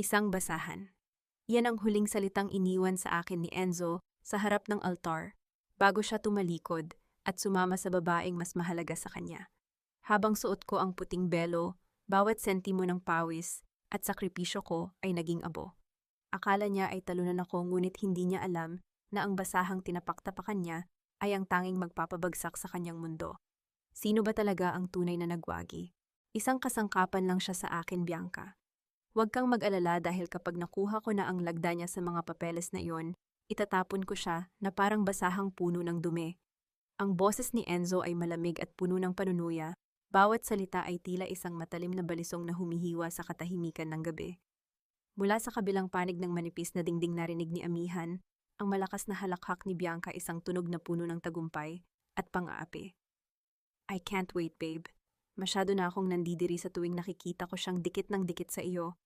Isang basahan. Yan ang huling salitang iniwan sa akin ni Enzo sa harap ng altar bago siya tumalikod at sumama sa babaeng mas mahalaga sa kanya. Habang suot ko ang puting belo, bawat sentimo ng pawis at sakripisyo ko ay naging abo. Akala niya ay talunan ako ngunit hindi niya alam na ang basahang tinapaktapakan niya ay ang tanging magpapabagsak sa kanyang mundo. Sino ba talaga ang tunay na nagwagi? Isang kasangkapan lang siya sa akin, Bianca. Huwag kang mag-alala dahil kapag nakuha ko na ang lagda niya sa mga papeles na iyon, itatapon ko siya na parang basahang puno ng dumi. Ang boses ni Enzo ay malamig at puno ng panunuya, bawat salita ay tila isang matalim na balisong na humihiwa sa katahimikan ng gabi. Mula sa kabilang panig ng manipis na dingding narinig ni Amihan, ang malakas na halakhak ni Bianca isang tunog na puno ng tagumpay at pang-aapi. I can't wait, babe. Masyado na akong nandidiri sa tuwing nakikita ko siyang dikit ng dikit sa iyo.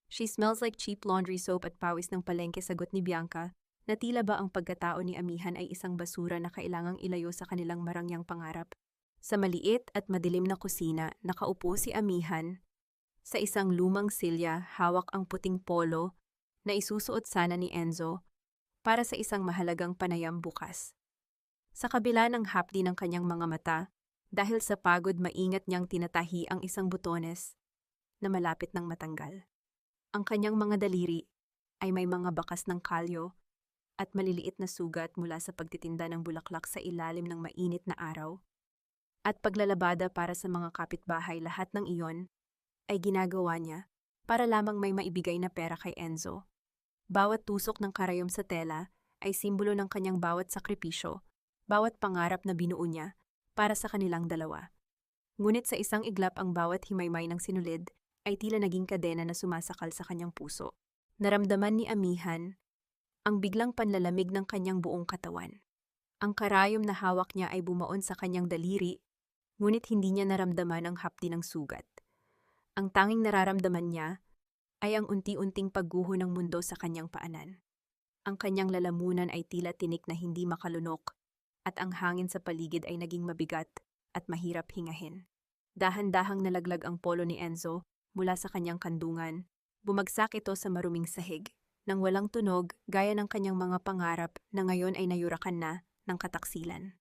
She smells like cheap laundry soap at pawis ng palengke, sagot ni Bianca, na tila ba ang pagkatao ni Amihan ay isang basura na kailangang ilayo sa kanilang marangyang pangarap. Sa maliit at madilim na kusina, nakaupo si Amihan. Sa isang lumang silya, hawak ang puting polo na isusuot sana ni Enzo para sa isang mahalagang panayam bukas. Sa kabila ng hapdi ng kanyang mga mata, dahil sa pagod maingat niyang tinatahi ang isang butones na malapit ng matanggal. Ang kanyang mga daliri ay may mga bakas ng kalyo at maliliit na sugat mula sa pagtitinda ng bulaklak sa ilalim ng mainit na araw. At paglalabada para sa mga kapitbahay, lahat ng iyon ay ginagawa niya para lamang may maibigay na pera kay Enzo. Bawat tusok ng karayom sa tela ay simbolo ng kanyang bawat sakripisyo, bawat pangarap na binuo niya para sa kanilang dalawa. Ngunit sa isang iglap ang bawat himaymay ng sinulid ay tila naging kadena na sumasakal sa kanyang puso. Naramdaman ni Amihan ang biglang panlalamig ng kanyang buong katawan. Ang karayom na hawak niya ay bumaon sa kanyang daliri, ngunit hindi niya naramdaman ang hapdi ng sugat. Ang tanging nararamdaman niya ay ang unti-unting pagguho ng mundo sa kanyang paanan. Ang kanyang lalamunan ay tila tinik na hindi makalunok, at ang hangin sa paligid ay naging mabigat at mahirap hingahin. Dahan-dahang nalaglag ang polo ni Enzo mula sa kanyang kandungan. Bumagsak ito sa maruming sahig, nang walang tunog gaya ng kanyang mga pangarap na ngayon ay nayurakan na ng kataksilan.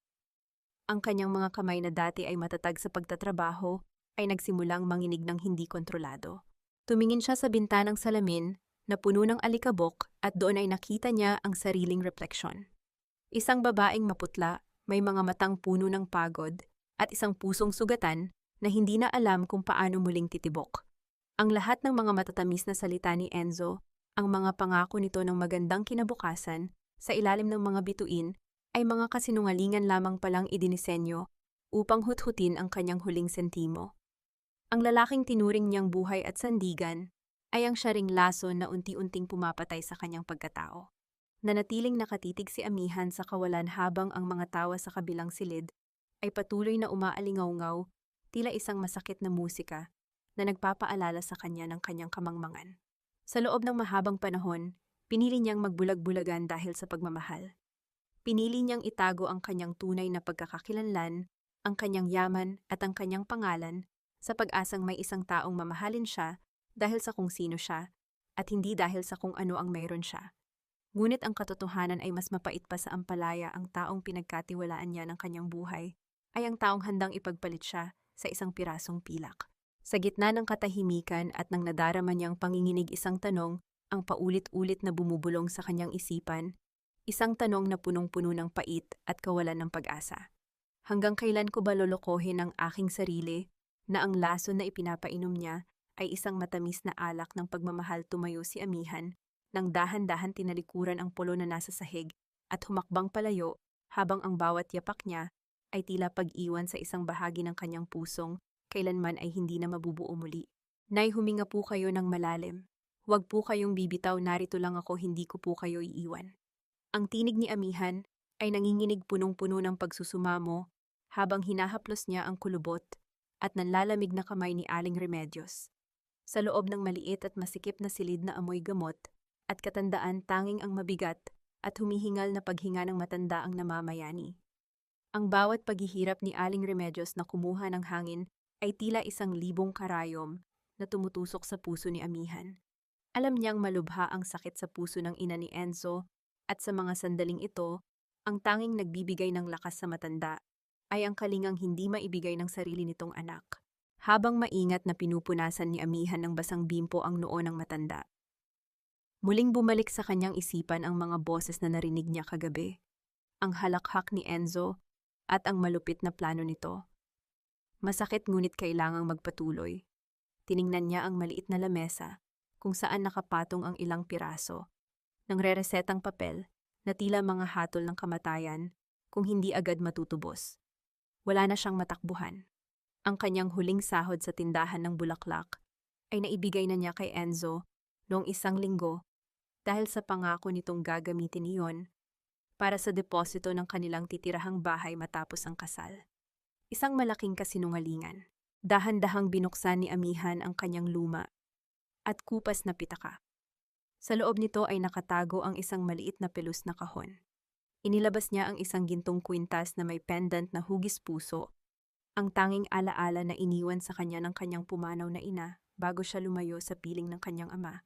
Ang kanyang mga kamay na dati ay matatag sa pagtatrabaho ay nagsimulang manginig ng hindi kontrolado. Tumingin siya sa bintanang salamin na puno ng alikabok at doon ay nakita niya ang sariling refleksyon. Isang babaeng maputla, may mga matang puno ng pagod at isang pusong sugatan na hindi na alam kung paano muling titibok. Ang lahat ng mga matatamis na salita ni Enzo, ang mga pangako nito ng magandang kinabukasan sa ilalim ng mga bituin ay mga kasinungalingan lamang palang idinisenyo upang huthutin ang kanyang huling sentimo. Ang lalaking tinuring niyang buhay at sandigan ay ang syaring laso na unti-unting pumapatay sa kanyang pagkatao. Nanatiling nakatitig si Amihan sa kawalan habang ang mga tawa sa kabilang silid ay patuloy na umaalingaw-ngaw, tila isang masakit na musika na nagpapaalala sa kanya ng kanyang kamangmangan. Sa loob ng mahabang panahon, pinili niyang magbulag-bulagan dahil sa pagmamahal. Pinili niyang itago ang kanyang tunay na pagkakakilanlan, ang kanyang yaman at ang kanyang pangalan sa pag-asang may isang taong mamahalin siya dahil sa kung sino siya at hindi dahil sa kung ano ang mayroon siya. Ngunit ang katotohanan ay mas mapait pa sa ampalaya. Ang taong pinagkatiwalaan niya ng kanyang buhay ay ang taong handang ipagpalit siya sa isang pirasong pilak. Sa gitna ng katahimikan at ng nadarama niyang panginginig, isang tanong ang paulit-ulit na bumubulong sa kanyang isipan, isang tanong na punong-puno ng pait at kawalan ng pag-asa. Hanggang kailan ko ba lolokohin ang aking sarili na ang laso na ipinapainom niya ay isang matamis na alak ng pagmamahal? Tumayo si Amihan, nang dahan-dahan tinalikuran ang polo na nasa sahig at humakbang palayo habang ang bawat yapak niya ay tila pag-iwan sa isang bahagi ng kanyang pusong kailanman ay hindi na mabubuo muli. Nay, huminga po kayo ng malalim. Huwag po kayong bibitaw, narito lang ako, hindi ko po kayo iiwan. Ang tinig ni Amihan ay nanginginig, punong-puno ng pagsusumamo habang hinahaplos niya ang kulubot at nanlalamig na kamay ni Aling Remedios. Sa loob ng maliit at masikip na silid na amoy gamot at katandaan, tanging ang mabigat at humihingal na paghinga ng matanda ang namamayani. Ang bawat paghihirap ni Aling Remedios na kumuha ng hangin ay tila isang libong karayom na tumutusok sa puso ni Amihan. Alam niyang malubha ang sakit sa puso ng ina ni Enzo at sa mga sandaling ito, ang tanging nagbibigay ng lakas sa matanda ay ang kalingang hindi maibigay ng sarili nitong anak. Habang maingat na pinupunasan ni Amihan ng basang bimpo ang noo ng matanda. Muling bumalik sa kanyang isipan ang mga boses na narinig niya kagabi. Ang halakhak ni Enzo at ang malupit na plano nito. Masakit ngunit kailangang magpatuloy. Tiningnan niya ang maliit na lamesa kung saan nakapatong ang ilang piraso. Nang reresetang papel na tila mga hatol ng kamatayan kung hindi agad matutubos. Wala na siyang matakbuhan. Ang kanyang huling sahod sa tindahan ng bulaklak ay naibigay na niya kay Enzo noong 1 linggo dahil sa pangako nitong gagamitin iyon para sa deposito ng kanilang titirahang bahay matapos ang kasal. Isang malaking kasinungalingan. Dahan-dahang binuksan ni Amihan ang kanyang luma at kupas na pitaka. Sa loob nito ay nakatago ang isang maliit na pelus na kahon. Inilabas niya ang isang gintong kwintas na may pendant na hugis puso, ang tanging alaala na iniwan sa kanya ng kanyang pumanaw na ina bago siya lumayo sa piling ng kanyang ama.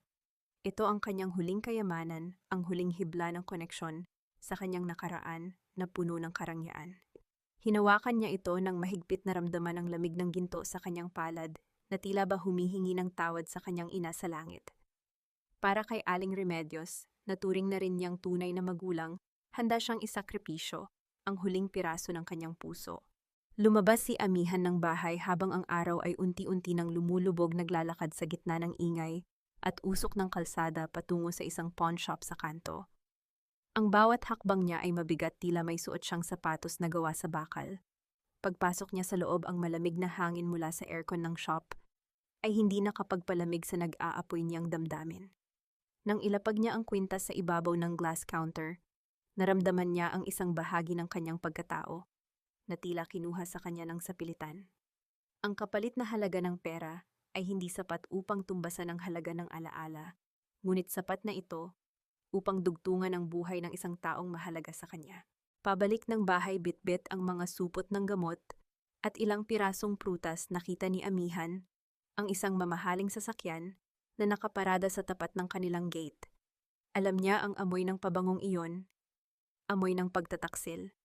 Ito ang kanyang huling kayamanan, ang huling hibla ng koneksyon sa kanyang nakaraan na puno ng karangyaan. Hinawakan niya ito nang mahigpit na ramdaman ang lamig ng ginto sa kanyang palad na tila ba humihingi ng tawad sa kanyang ina sa langit. Para kay Aling Remedios, naturing na rin niyang tunay na magulang, handa siyang isakripisyo ang huling piraso ng kanyang puso. Lumabas si Amihan ng bahay habang ang araw ay unti-unti nang lumulubog naglalakad sa gitna ng ingay at usok ng kalsada patungo sa isang pawn shop sa kanto. Ang bawat hakbang niya ay mabigat tila may suot siyang sapatos na gawa sa bakal. Pagpasok niya sa loob ang malamig na hangin mula sa aircon ng shop ay hindi nakapagpalamig sa nag-aapoy niyang damdamin. Nang ilapag niya ang kwintas sa ibabaw ng glass counter, naramdaman niya ang isang bahagi ng kanyang pagkatao na tila kinuha sa kanya ng sapilitan. Ang kapalit na halaga ng pera ay hindi sapat upang tumbasan ang halaga ng alaala, ngunit sapat na ito upang dugtungan ang buhay ng isang taong mahalaga sa kanya. Pabalik ng bahay bitbit ang mga supot ng gamot at ilang pirasong prutas nakita ni Amihan, ang isang mamahaling sasakyan na nakaparada sa tapat ng kanilang gate. Alam niya ang amoy ng pabangong iyon, amoy ng pagtataksil.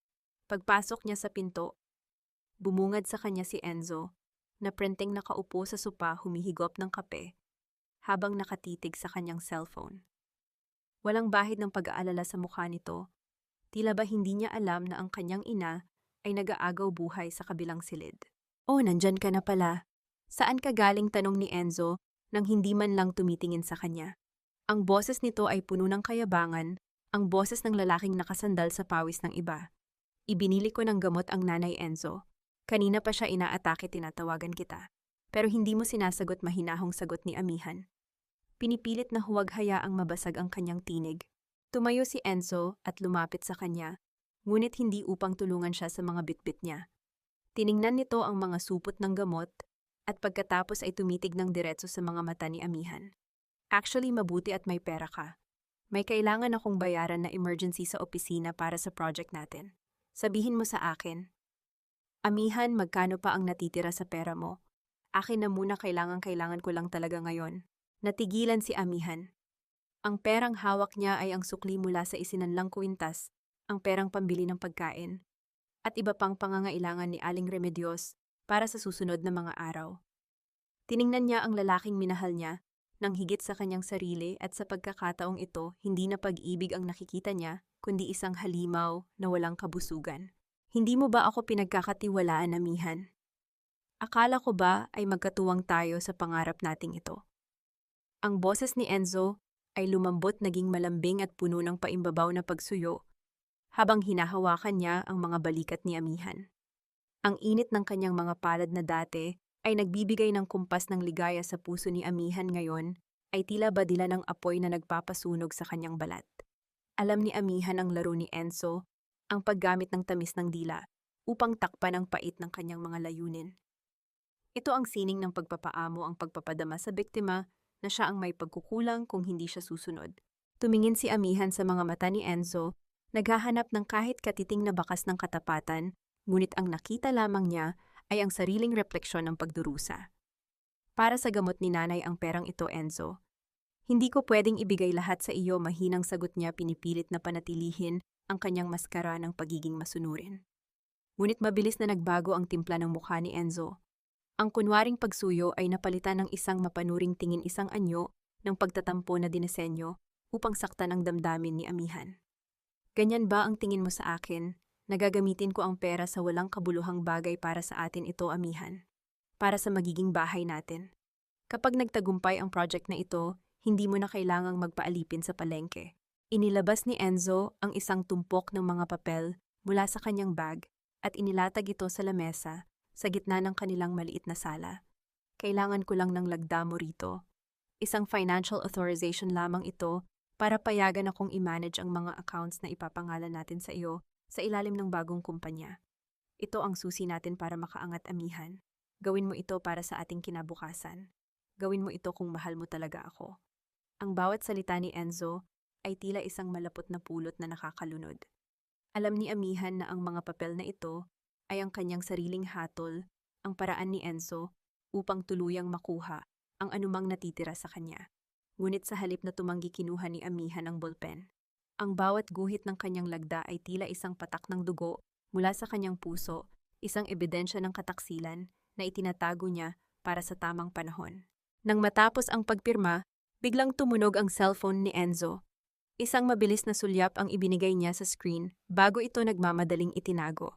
Pagpasok niya sa pinto, bumungad sa kanya si Enzo, na prenteng nakaupo sa sopa humihigop ng kape, habang nakatitig sa kanyang cellphone. Walang bahid ng pag-aalala sa mukha nito, tila ba hindi niya alam na ang kanyang ina ay nag-aagaw buhay sa kabilang silid. "Oh, nandyan ka na pala. Saan ka galing?" tanong ni Enzo nang hindi man lang tumitingin sa kanya. Ang boses nito ay puno ng kayabangan, ang boses ng lalaking nakasandal sa pawis ng iba. "Ibinili ko ng gamot ang nanay Enzo. Kanina pa siya inaatake, tinatawagan kita. Pero hindi mo sinasagot," mahinahong sagot ni Amihan. Pinipilit na huwag hayaang mabasag ang kanyang tinig. Tumayo si Enzo at lumapit sa kanya, ngunit hindi upang tulungan siya sa mga bitbit niya. Tiningnan nito ang mga supot ng gamot at pagkatapos ay tumitig ng diretso sa mga mata ni Amihan. "Actually, mabuti at may pera ka. May kailangan akong bayaran na emergency sa opisina para sa project natin. Sabihin mo sa akin." "Amihan, magkano pa ang natitira sa pera mo? Akin na muna, kailangan ko lang talaga ngayon." Natigilan si Amihan. Ang perang hawak niya ay ang sukli mula sa isinanlang kwintas, ang perang pambili ng pagkain, at iba pang pangangailangan ni Aling Remedios para sa susunod na mga araw. Tiningnan niya ang lalaking minahal niya nang higit sa kanyang sarili, at sa pagkakataong ito, hindi na pag-ibig ang nakikita niya, kundi isang halimaw na walang kabusugan. "Hindi mo ba ako pinagkakatiwalaan, Amihan? Akala ko ba ay magkatuwang tayo sa pangarap nating ito?" Ang boses ni Enzo ay lumambot, naging malambing at puno ng paimbabaw na pagsuyo, habang hinahawakan niya ang mga balikat ni Amihan. Ang init ng kanyang mga palad na dati ay nagbibigay ng kumpas ng ligaya sa puso ni Amihan, ngayon ay tila badila ng apoy na nagpapasunog sa kanyang balat. Alam ni Amihan ang laro ni Enzo, ang paggamit ng tamis ng dila upang takpan ang pait ng kanyang mga layunin. Ito ang sining ng pagpapaamo, ang pagpapadama sa biktima na siya ang may pagkukulang kung hindi siya susunod. Tumingin si Amihan sa mga mata ni Enzo, naghahanap ng kahit katiting na bakas ng katapatan, ngunit ang nakita lamang niya ay ang sariling refleksyon ng pagdurusa. "Para sa gamot ni nanay ang perang ito, Enzo. Hindi ko pwedeng ibigay lahat sa iyo, mahinang sagot niya, pinipilit na panatilihin ang kanyang maskara ng pagiging masunurin. Ngunit mabilis na nagbago ang timpla ng mukha ni Enzo. Ang kunwaring pagsuyo ay napalitan ng isang mapanuring tingin, isang anyo ng pagtatampo na dinesenyo upang saktan ang damdamin ni amihan. Ganyan ba ang tingin mo sa akin? Nagagamitin ko ang pera sa walang kabuluhang bagay para sa atin ito, amihan. Para sa magiging bahay natin. Kapag nagtagumpay ang project na ito, hindi mo na kailangang magpaalipin sa palengke. Inilabas ni Enzo ang isang tumpok ng mga papel mula sa kanyang bag at inilatag ito sa lamesa sa gitna ng kanilang maliit na sala. Kailangan ko lang ng lagda mo rito. Isang financial authorization lamang ito para payagan akong i-manage ang mga accounts na ipapangalan natin sa iyo sa ilalim ng bagong kumpanya. Ito ang susi natin para makaangat, amihan. Gawin mo ito para sa ating kinabukasan. Gawin mo ito kung mahal mo talaga ako. Ang bawat salita ni Enzo ay tila isang malapot na pulot na nakakalunod. Alam ni amihan na ang mga papel na ito ay ang kanyang sariling hatol, ang paraan ni Enzo upang tuluyang makuha ang anumang natitira sa kanya. Ngunit sa halip na tumanggi, kinuha ni amihan ang ballpen. Ang bawat guhit ng kanyang lagda ay tila isang patak ng dugo mula sa kanyang puso, isang ebidensya ng kataksilan na itinatago niya para sa tamang panahon. Nang matapos ang pagpirma, biglang tumunog ang cellphone ni Enzo. Isang mabilis na sulyap ang ibinigay niya sa screen bago ito nagmamadaling itinago.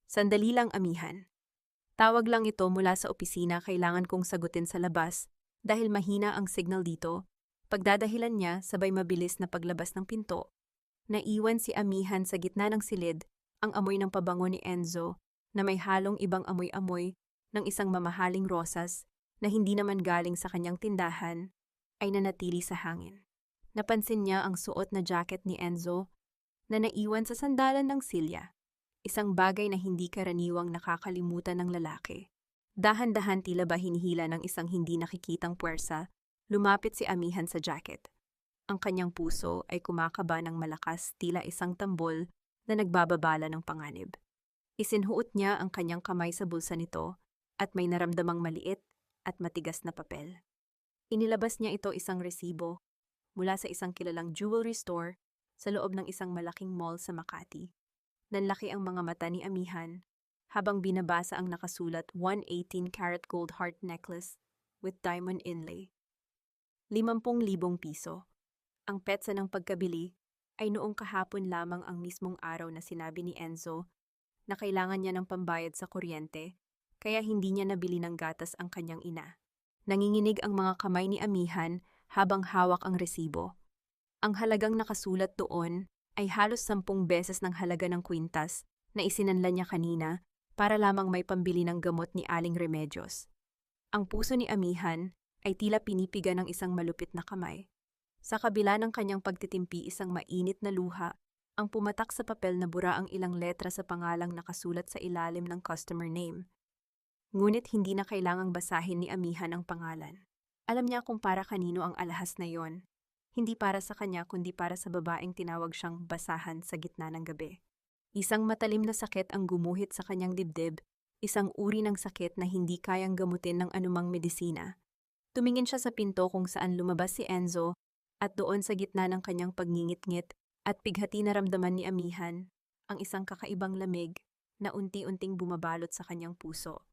Sandali lang, amihan. Tawag lang ito mula sa opisina, kailangan kong sagutin sa labas dahil mahina ang signal dito. Pagdadahilan niya, sabay mabilis na paglabas ng pinto. Naiwan si amihan sa gitna ng silid ang amoy ng pabango ni Enzo na may halong ibang amoy-amoy ng isang mamahaling rosas na hindi naman galing sa kanyang tindahan, ay nanatili sa hangin. Napansin niya ang suot na jacket ni Enzo na naiwan sa sandalan ng silya, isang bagay na hindi karaniwang nakakalimutan ng lalaki. Dahan-dahan, tila ba hinihila ng isang hindi nakikitang puwersa, lumapit si amihan sa jacket. Ang kanyang puso ay kumakaba ng malakas, tila isang tambol na nagbababala ng panganib. Isinhuot niya ang kanyang kamay sa bulsa nito at may naramdamang maliit at matigas na papel. Inilabas niya ito, isang resibo mula sa isang kilalang jewelry store sa loob ng isang malaking mall sa Makati. Nanlaki ang mga mata ni amihan habang binabasa ang nakasulat, 118-carat gold heart necklace with diamond inlay. 50,000 piso. Ang petsa ng pagkabili ay noong kahapon lamang, ang mismong araw na sinabi ni Enzo na kailangan niya ng pambayad sa kuryente, kaya hindi niya nabili ng gatas ang kanyang ina. Nanginginig ang mga kamay ni amihan habang hawak ang resibo. Ang halagang nakasulat doon ay halos 10 beses ng halaga ng kwintas na isinanla niya kanina para lamang may pambili ng gamot ni Aling Remedios. Ang puso ni amihan ay tila pinipiga ng isang malupit na kamay. Sa kabila ng kanyang pagtitimpi, isang mainit na luha ang pumatak sa papel na bura ang ilang letra sa pangalang nakasulat sa ilalim ng customer name. Ngunit hindi na kailangang basahin ni amihan ang pangalan. Alam niya kung para kanino ang alahas na yon. Hindi para sa kanya kundi para sa babaeng tinawag siyang basahan sa gitna ng gabi. Isang matalim na sakit ang gumuhit sa kanyang dibdib, isang uri ng sakit na hindi kayang gamutin ng anumang medisina. Tumingin siya sa pinto kung saan lumabas si Enzo at doon sa gitna ng kanyang pagngingit-ngit at pighati naramdaman ni amihan ang isang kakaibang lamig na unti-unting bumabalot sa kanyang puso.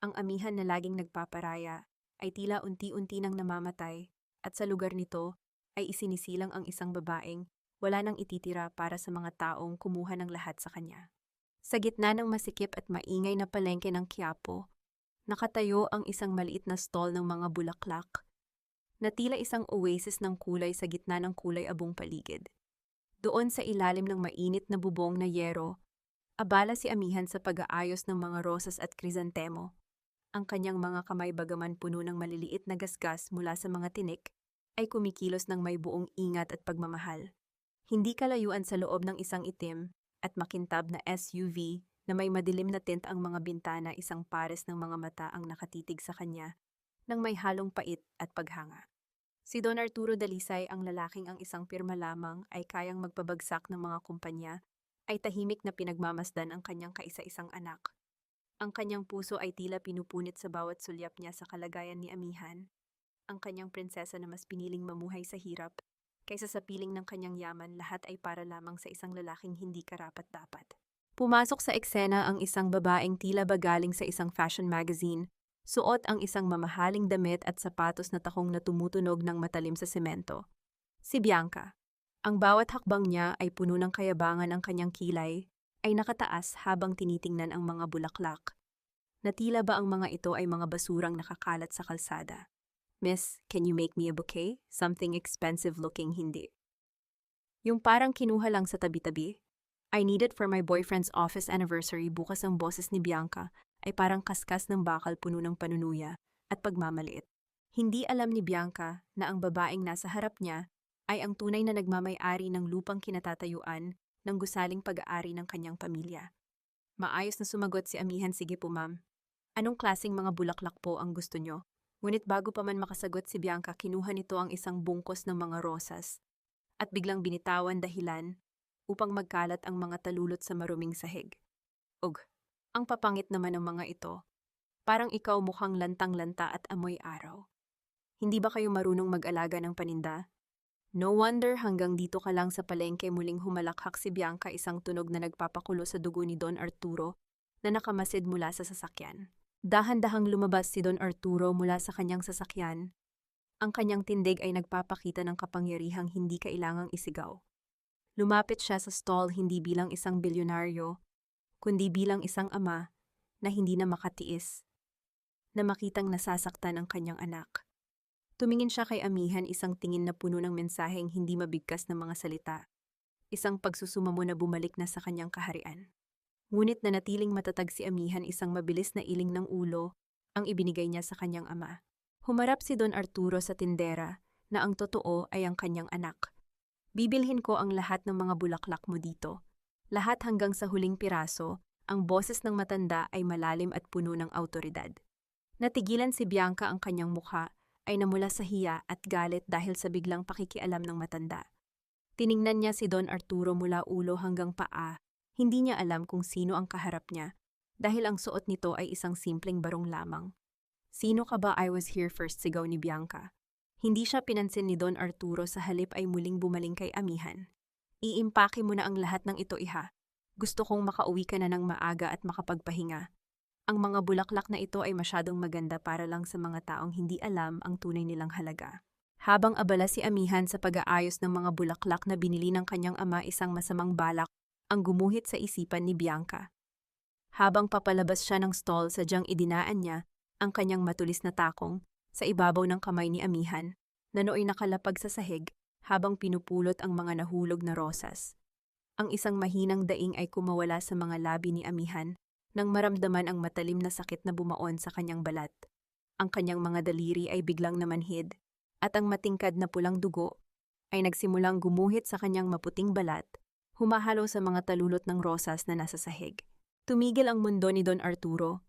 Ang amihan na laging nagpaparaya ay tila unti-unti nang namamatay at sa lugar nito ay isinisilang ang isang babaeng wala nang ititira para sa mga taong kumuha ng lahat sa kanya. Sa gitna ng masikip at maingay na palengke ng Quiapo, nakatayo ang isang maliit na stall ng mga bulaklak na tila isang oasis ng kulay sa gitna ng kulay abong paligid. Doon sa ilalim ng mainit na bubong na yero, abala si amihan sa pag-aayos ng mga rosas at krisantemo. Ang kanyang mga kamay, bagaman puno ng maliliit na gasgas mula sa mga tinik, ay kumikilos ng may buong ingat at pagmamahal. Hindi kalayuan sa loob ng isang itim at makintab na SUV na may madilim na tint ang mga bintana, isang pares ng mga mata ang nakatitig sa kanya nang may halong pait at paghanga. Si Don Arturo Dalisay, ang lalaking ang isang pirma lamang ay kayang magpabagsak ng mga kumpanya, ay tahimik na pinagmamasdan ang kanyang kaisa-isang anak. Ang kanyang puso ay tila pinupunit sa bawat sulyap niya sa kalagayan ni amihan. ang kanyang prinsesa na mas piniling mamuhay sa hirap, kaysa sa piling ng kanyang yaman lahat ay para lamang sa isang lalaking hindi karapat-dapat. Pumasok sa eksena ang isang babaeng tila ba galing sa isang fashion magazine, suot ang isang mamahaling damit at sapatos na takong na tumutunog ng matalim sa semento. Si Bianca. Ang bawat hakbang niya ay puno ng kayabangan, ang kanyang kilay ay nakataas habang tinitingnan ang mga bulaklak, na tila ba ang mga ito ay mga basurang nakakalat sa kalsada. Miss, can you make me a bouquet? Something expensive looking, hindi. Yung parang kinuha lang sa tabi-tabi. I need it for my boyfriend's office anniversary. Bukas ang boses ni Bianca ay parang kaskas ng bakal puno ng panunuya at pagmamaliit. Hindi alam ni Bianca na ang babaeng nasa harap niya ay ang tunay na nagmamay-ari ng lupang kinatatayuan ng gusaling pag-aari ng kanyang pamilya. Maayos na sumagot si amihan, sige po ma'am. Anong klaseng mga bulaklak po ang gusto nyo? Ngunit bago pa man makasagot si Bianca, kinuha nito ang isang bungkos ng mga rosas at biglang binitawan dahilan upang magkalat ang mga talulot sa maruming sahig. Ug, ang papangit naman ng mga ito. Parang ikaw mukhang lantang-lanta at amoy araw. Hindi ba kayo marunong mag-alaga ng paninda? No wonder hanggang dito ka lang sa palengke. Muling humalakhak si Bianca, isang tunog na nagpapakulo sa dugo ni Don Arturo na nakamasid mula sa sasakyan. Dahan-dahang lumabas si Don Arturo mula sa kanyang sasakyan. Ang kanyang tindig ay nagpapakita ng kapangyarihang hindi kailangang isigaw. Lumapit siya sa stall hindi bilang isang bilyonaryo, kundi bilang isang ama na hindi na makatiis, na makitang nasasaktan ang kanyang anak. Tumingin siya kay amihan, isang tingin na puno ng mensaheng hindi mabigkas ng mga salita. Isang pagsusumamo na bumalik na sa kanyang kaharian. Ngunit nanatiling matatag si amihan, isang mabilis na iling ng ulo ang ibinigay niya sa kanyang ama. Humarap si Don Arturo sa tindera na ang totoo ay ang kanyang anak. Bibilhin ko ang lahat ng mga bulaklak mo dito. Lahat hanggang sa huling piraso. Ang boses ng matanda ay malalim at puno ng awtoridad. Natigilan si Bianca, ang kanyang mukha ay namula sa hiya at galit dahil sa biglang pakikialam ng matanda. Tiningnan niya si Don Arturo mula ulo hanggang paa. Hindi niya alam kung sino ang kaharap niya dahil ang suot nito ay isang simpleng barong lamang. Sino ka ba? I was here first, sigaw ni Bianca. Hindi siya pinansin ni Don Arturo, sa halip ay muling bumaling kay amihan. Iimpake mo na ang lahat ng ito, iha. Gusto kong makauwi ka na ng maaga at makapagpahinga. Ang mga bulaklak na ito ay masyadong maganda para lang sa mga taong hindi alam ang tunay nilang halaga. Habang abala si amihan sa pag-aayos ng mga bulaklak na binili ng kanyang ama, isang masamang balak ang gumuhit sa isipan ni Bianca. Habang papalabas siya ng stall, sadyang idinaan niya ang kanyang matulis na takong sa ibabaw ng kamay ni amihan na nooy nakalapag sa sahig habang pinupulot ang mga nahulog na rosas. Ang isang mahinang daing ay kumawala sa mga labi ni amihan nang maramdaman ang matalim na sakit na bumaon sa kanyang balat. Ang kanyang mga daliri ay biglang namanhid at ang matingkad na pulang dugo ay nagsimulang gumuhit sa kanyang maputing balat, humahalo sa mga talulot ng rosas na nasa sahig. Tumigil ang mundo ni Don Arturo.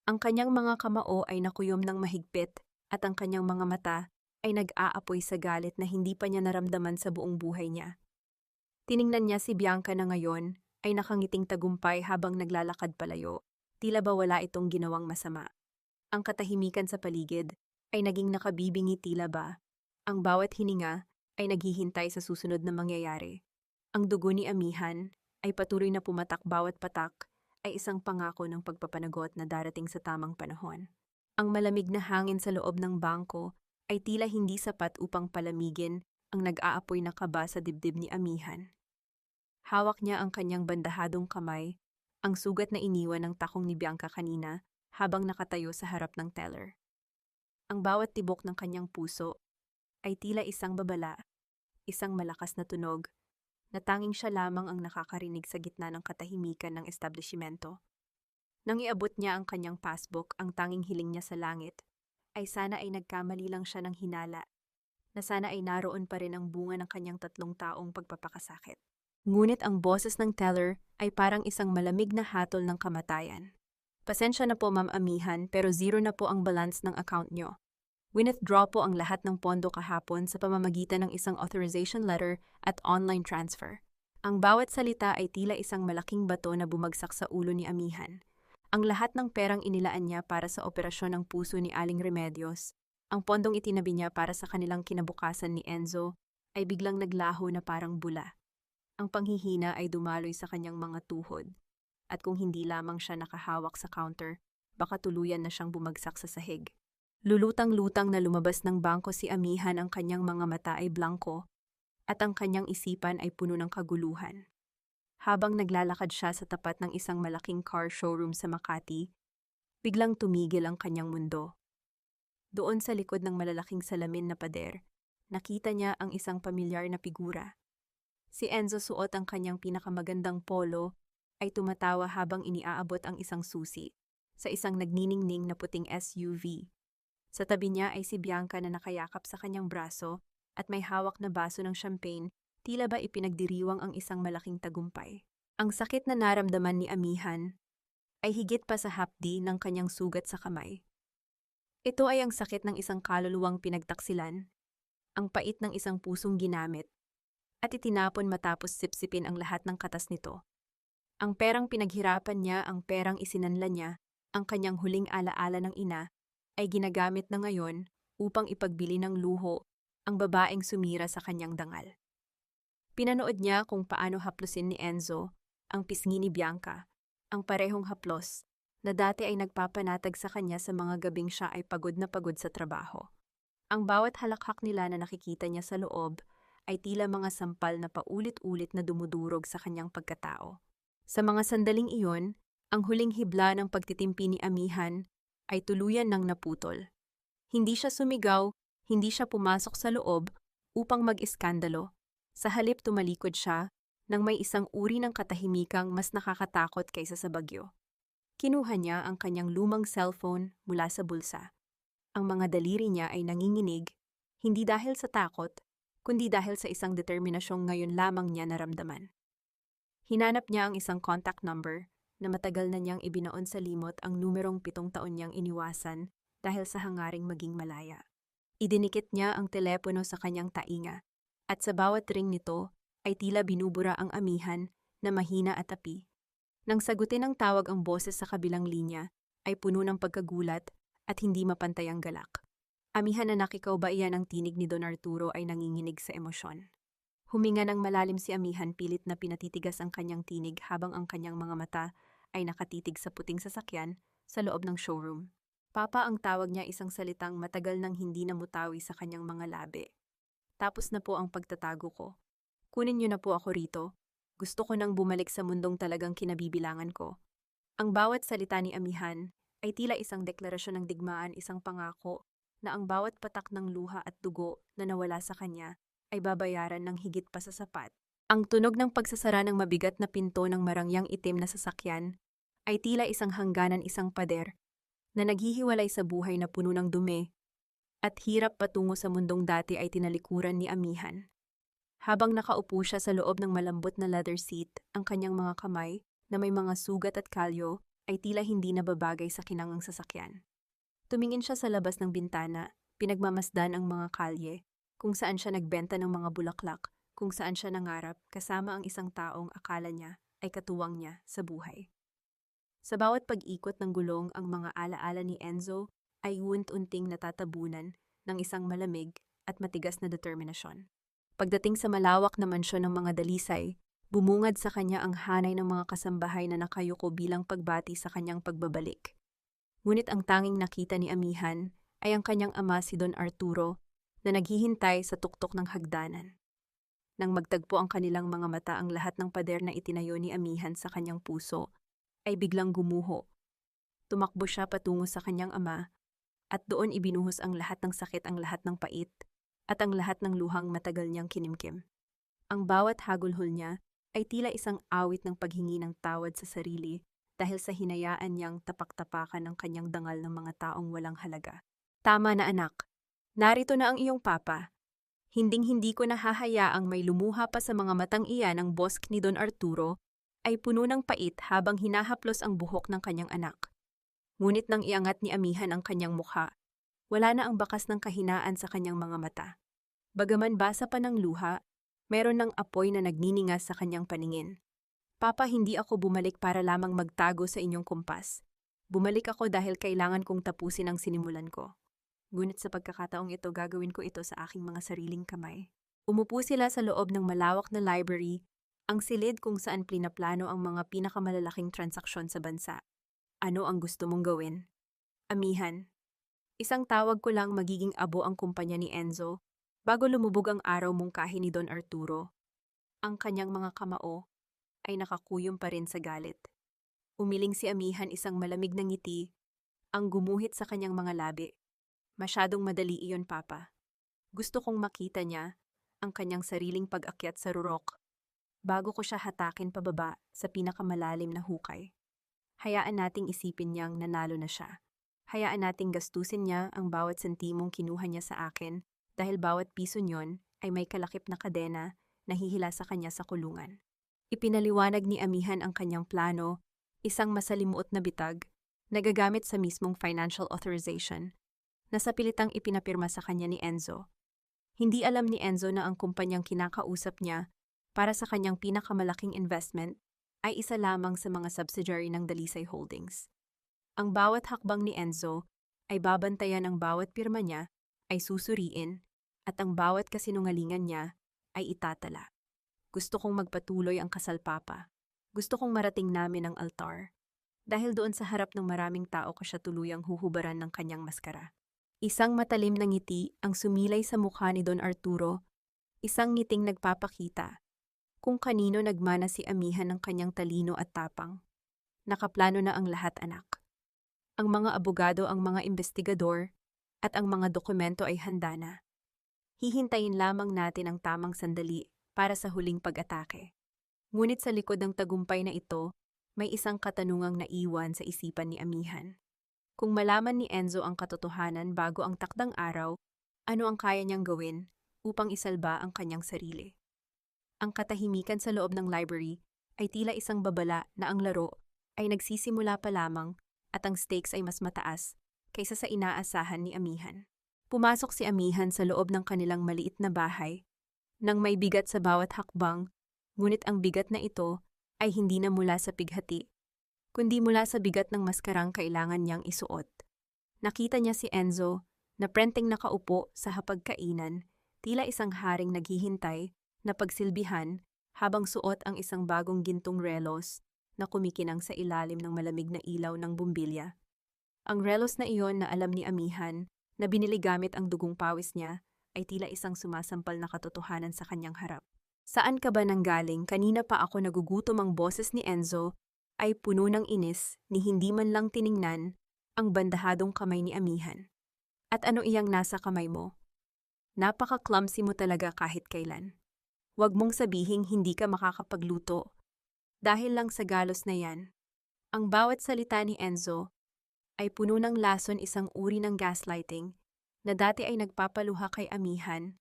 Ang kanyang mga kamao ay nakuyom ng mahigpit at ang kanyang mga mata ay nag-aapoy sa galit na hindi pa niya naramdaman sa buong buhay niya. Tiningnan niya si Bianca na ngayon ay nakangiting tagumpay habang naglalakad palayo. Tila ba wala itong ginawang masama. Ang katahimikan sa paligid ay naging nakabibingi, tila ba ang bawat hininga ay naghihintay sa susunod na mangyayari. Ang dugo ni amihan ay patuloy na pumatak, bawat patak ay isang pangako ng pagpapanagot na darating sa tamang panahon. Ang malamig na hangin sa loob ng bangko ay tila hindi sapat upang palamigin ang nag-aapoy na kaba sa dibdib ni amihan. Hawak niya ang kanyang bandahadong kamay, ang sugat na iniwan ng takong ni Bianca kanina habang nakatayo sa harap ng teller. Ang bawat tibok ng kanyang puso ay tila isang babala, isang malakas na tunog, na tanging siya lamang ang nakakarinig sa gitna ng katahimikan ng establishmento. Nang iabot niya ang kanyang passbook, ang tanging hiling niya sa langit ay sana ay nagkamali lang siya ng hinala, na sana ay naroon pa rin ang bunga ng kanyang 3 taong pagpapakasakit. Ngunit ang boses ng teller ay parang isang malamig na hatol ng kamatayan. Pasensya na po, Ma'am Amihan, pero zero na po ang balance ng account nyo. Withdraw po ang lahat ng pondo kahapon sa pamamagitan ng isang authorization letter at online transfer. Ang bawat salita ay tila isang malaking bato na bumagsak sa ulo ni Amihan. Ang lahat ng perang inilaan niya para sa operasyon ng puso ni Aling Remedios Ang pondong itinabi niya para sa kanilang kinabukasan ni Enzo ay biglang naglaho na parang bula. Ang panghihina ay dumaloy sa kanyang mga tuhod, at kung hindi lamang siya nakahawak sa counter, baka tuluyan na siyang bumagsak sa sahig. Lulutang-lutang na lumabas ng bangko si Amihan, ang kanyang mga mata ay blanko, at ang kanyang isipan ay puno ng kaguluhan. Habang naglalakad siya sa tapat ng isang malaking car showroom sa Makati, biglang tumigil ang kanyang mundo. Doon sa likod ng malalaking salamin na pader, nakita niya ang isang pamilyar na figura. Si Enzo, suot ang kanyang pinakamagandang polo, ay tumatawa habang iniaabot ang isang susi sa isang nagniningning na puting SUV. Sa tabi niya ay si Bianca na nakayakap sa kanyang braso at may hawak na baso ng champagne, tila ba ipinagdiriwang ang isang malaking tagumpay. Ang sakit na naramdaman ni Amihan ay higit pa sa hapdi ng kanyang sugat sa kamay. Ito ay ang sakit ng isang kaluluwang pinagtaksilan, ang pait ng isang pusong ginamit, at itinapon matapos sipsipin ang lahat ng katas nito. Ang perang pinaghirapan niya, ang perang isinanla niya, ang kanyang huling alaala ng ina, ay ginagamit na ngayon upang ipagbili ng luho ang babaeng sumira sa kanyang dangal. Pinanood niya kung paano haplusin ni Enzo ang pisngi ni Bianca, ang parehong haplos na dati ay nagpapanatag sa kanya sa mga gabing siya ay pagod na pagod sa trabaho. Ang bawat halakhak nila na nakikita niya sa loob ay tila mga sampal na paulit-ulit na dumudurog sa kanyang pagkatao. Sa mga sandaling iyon, ang huling hibla ng pagtitimpi ni Amihan ay tuluyan ng naputol. Hindi siya sumigaw, hindi siya pumasok sa loob upang mag-iskandalo. Sa halip tumalikod siya nang may isang uri ng katahimikang mas nakakatakot kaysa sa bagyo. Kinuha niya ang kanyang lumang cellphone mula sa bulsa. Ang mga daliri niya ay nanginginig, hindi dahil sa takot, kundi dahil sa isang determinasyong ngayon lamang niya naramdaman. Hinanap niya ang isang contact number na matagal na niyang ibinaon sa limot, ang numerong 7 taon niyang iniwasan dahil sa hangaring maging malaya. Idinikit niya ang telepono sa kanyang tainga, at sa bawat ring nito ay tila binubura ang Amihan na mahina at api. Nang sagutin ng tawag ang boses sa kabilang linya, ay puno ng pagkagulat at hindi mapantay ang galak. Amihan, anak, ikaw ba? Iyan ang tinig ni Don Arturo ay nanginginig sa emosyon. Huminga ng malalim si Amihan, pilit na pinatitigas ang kanyang tinig habang ang kanyang mga mata ay nakatitig sa puting sasakyan sa loob ng showroom. Papa, ang tawag niya, isang salitang matagal nang hindi namutawi sa kanyang mga labi. Tapos na po ang pagtatago ko. Kunin niyo na po ako rito. Gusto ko nang bumalik sa mundong talagang kinabibilangan ko. Ang bawat salita ni Amihan ay tila isang deklarasyon ng digmaan, isang pangako na ang bawat patak ng luha at dugo na nawala sa kanya ay babayaran ng higit pa sa sapat. Ang tunog ng pagsasara ng mabigat na pinto ng marangyang itim na sasakyan ay tila isang hangganan, isang pader na naghihiwalay sa buhay na puno ng dumi at hirap patungo sa mundong dati ay tinalikuran ni Amihan. Habang nakaupo siya sa loob ng malambot na leather seat, ang kanyang mga kamay na may mga sugat at kalyo ay tila hindi nababagay sa kinangang sasakyan. Tumingin siya sa labas ng bintana, pinagmamasdan ang mga kalye, kung saan siya nagbenta ng mga bulaklak, kung saan siya nangarap kasama ang isang taong akala niya ay katuwang niya sa buhay. Sa bawat pag-ikot ng gulong, ang mga alaala ni Enzo ay unti-unting natatabunan ng isang malamig at matigas na determinasyon. Pagdating sa malawak na mansyon ng mga dalisay, bumungad sa kanya ang hanay ng mga kasambahay na nakayuko bilang pagbati sa kanyang pagbabalik. Ngunit ang tanging nakita ni Amihan ay ang kanyang ama, si Don Arturo, na naghihintay sa tuktok ng hagdanan. Nang magtagpo ang kanilang mga mata, ang lahat ng pader na itinayo ni Amihan sa kanyang puso ay biglang gumuho. Tumakbo siya patungo sa kanyang ama, at doon ibinuhos ang lahat ng sakit, ang lahat ng pait, at ang lahat ng luhang matagal niyang kinimkim. Ang bawat hagulhol niya ay tila isang awit ng paghingi ng tawad sa sarili dahil sa hinayaan niyang tapak-tapakan ng kanyang dangal ng mga taong walang halaga. Tama na, anak. Narito na ang iyong papa. Hinding-hindi ko nahahayaang may lumuha pa sa mga matang iyan. Ang bosk ni Don Arturo ay puno ng pait habang hinahaplos ang buhok ng kanyang anak. Ngunit nang iangat ni Amihan ang kanyang mukha, wala na ang bakas ng kahinaan sa kanyang mga mata. Bagaman basa pa ng luha, meron ng apoy na nagniningas sa kanyang paningin. Papa, hindi ako bumalik para lamang magtago sa inyong kumpas. Bumalik ako dahil kailangan kong tapusin ang sinimulan ko. Ngunit sa pagkakataong ito, gagawin ko ito sa aking mga sariling kamay. Umupo sila sa loob ng malawak na library, ang silid kung saan plinaplano ang mga pinakamalalaking transaksyon sa bansa. Ano ang gusto mong gawin? Amihan. Isang tawag ko lang magiging abo ang kumpanya ni Enzo bago lumubog ang araw mungkahi ni Don Arturo. Ang kanyang mga kamao ay nakakuyom pa rin sa galit. Umiling si Amihan, isang malamig na ngiti ang gumuhit sa kanyang mga labi. Masyadong madali iyon, Papa. Gusto kong makita niya ang kanyang sariling pag-akyat sa rurok bago ko siya hatakin pababa sa pinakamalalim na hukay. Hayaan nating isipin niyang nanalo na siya. Hayaan nating gastusin niya ang bawat sentimong kinuha niya sa akin dahil bawat piso niyon ay may kalakip na kadena na hihila sa kanya sa kulungan. Ipinaliwanag ni Amihan ang kanyang plano, isang masalimuot na bitag, nagagamit sa mismong financial authorization, na sa pilitang ipinapirma sa kanya ni Enzo. Hindi alam ni Enzo na ang kumpanyang kinakausap niya para sa kanyang pinakamalaking investment ay isa lamang sa mga subsidiary ng Dalisay Holdings. Ang bawat hakbang ni Enzo ay babantayan, ang bawat pirma niya ay susuriin, at ang bawat kasinungalingan niya ay itatala. Gusto kong magpatuloy ang kasal, Papa. Gusto kong marating namin ang altar. Dahil doon sa harap ng maraming tao ko siya tuluyang huhubaran ng kanyang maskara. Isang matalim na ngiti ang sumilay sa mukha ni Don Arturo, isang ngiting nagpapakita kung kanino nagmana si Amihan ng kanyang talino at tapang. Nakaplano na ang lahat, anak. Ang mga abogado, ang mga investigador, at ang mga dokumento ay handa na. Hihintayin lamang natin ang tamang sandali para sa huling pag-atake. Ngunit sa likod ng tagumpay na ito, may isang katanungang naiwan sa isipan ni Amihan. Kung malaman ni Enzo ang katotohanan bago ang takdang araw, ano ang kaya niyang gawin upang isalba ang kanyang sarili? Ang katahimikan sa loob ng library ay tila isang babala na ang laro ay nagsisimula pa lamang at ang stakes ay mas mataas kaysa sa inaasahan ni Amihan. Pumasok si Amihan sa loob ng kanilang maliit na bahay nang may bigat sa bawat hakbang, ngunit ang bigat na ito ay hindi na mula sa pighati, kundi mula sa bigat ng maskarang kailangan niyang isuot. Nakita niya si Enzo na prenteng nakaupo sa hapagkainan, tila isang haring naghihintay na pagsilbihan habang suot ang isang bagong gintong relos na kumikinang sa ilalim ng malamig na ilaw ng bumbilya. Ang relos na iyon na alam ni Amihan na binili gamit ang dugong pawis niya ay tila isang sumasampal na katotohanan sa kanyang harap. Saan ka ba nanggaling? Kanina pa ako nagugutom. Ang boses ni Enzo ay puno ng inis ni hindi man lang tiningnan ang bandahadong kamay ni Amihan. At ano iyang nasa kamay mo? Napaka-clumsy mo talaga kahit kailan. Huwag mong sabihing hindi ka makakapagluto. Dahil lang sa galos na yan, ang bawat salita ni Enzo ay puno ng lason, isang uri ng gaslighting na dati ay nagpapaluha kay Amihan,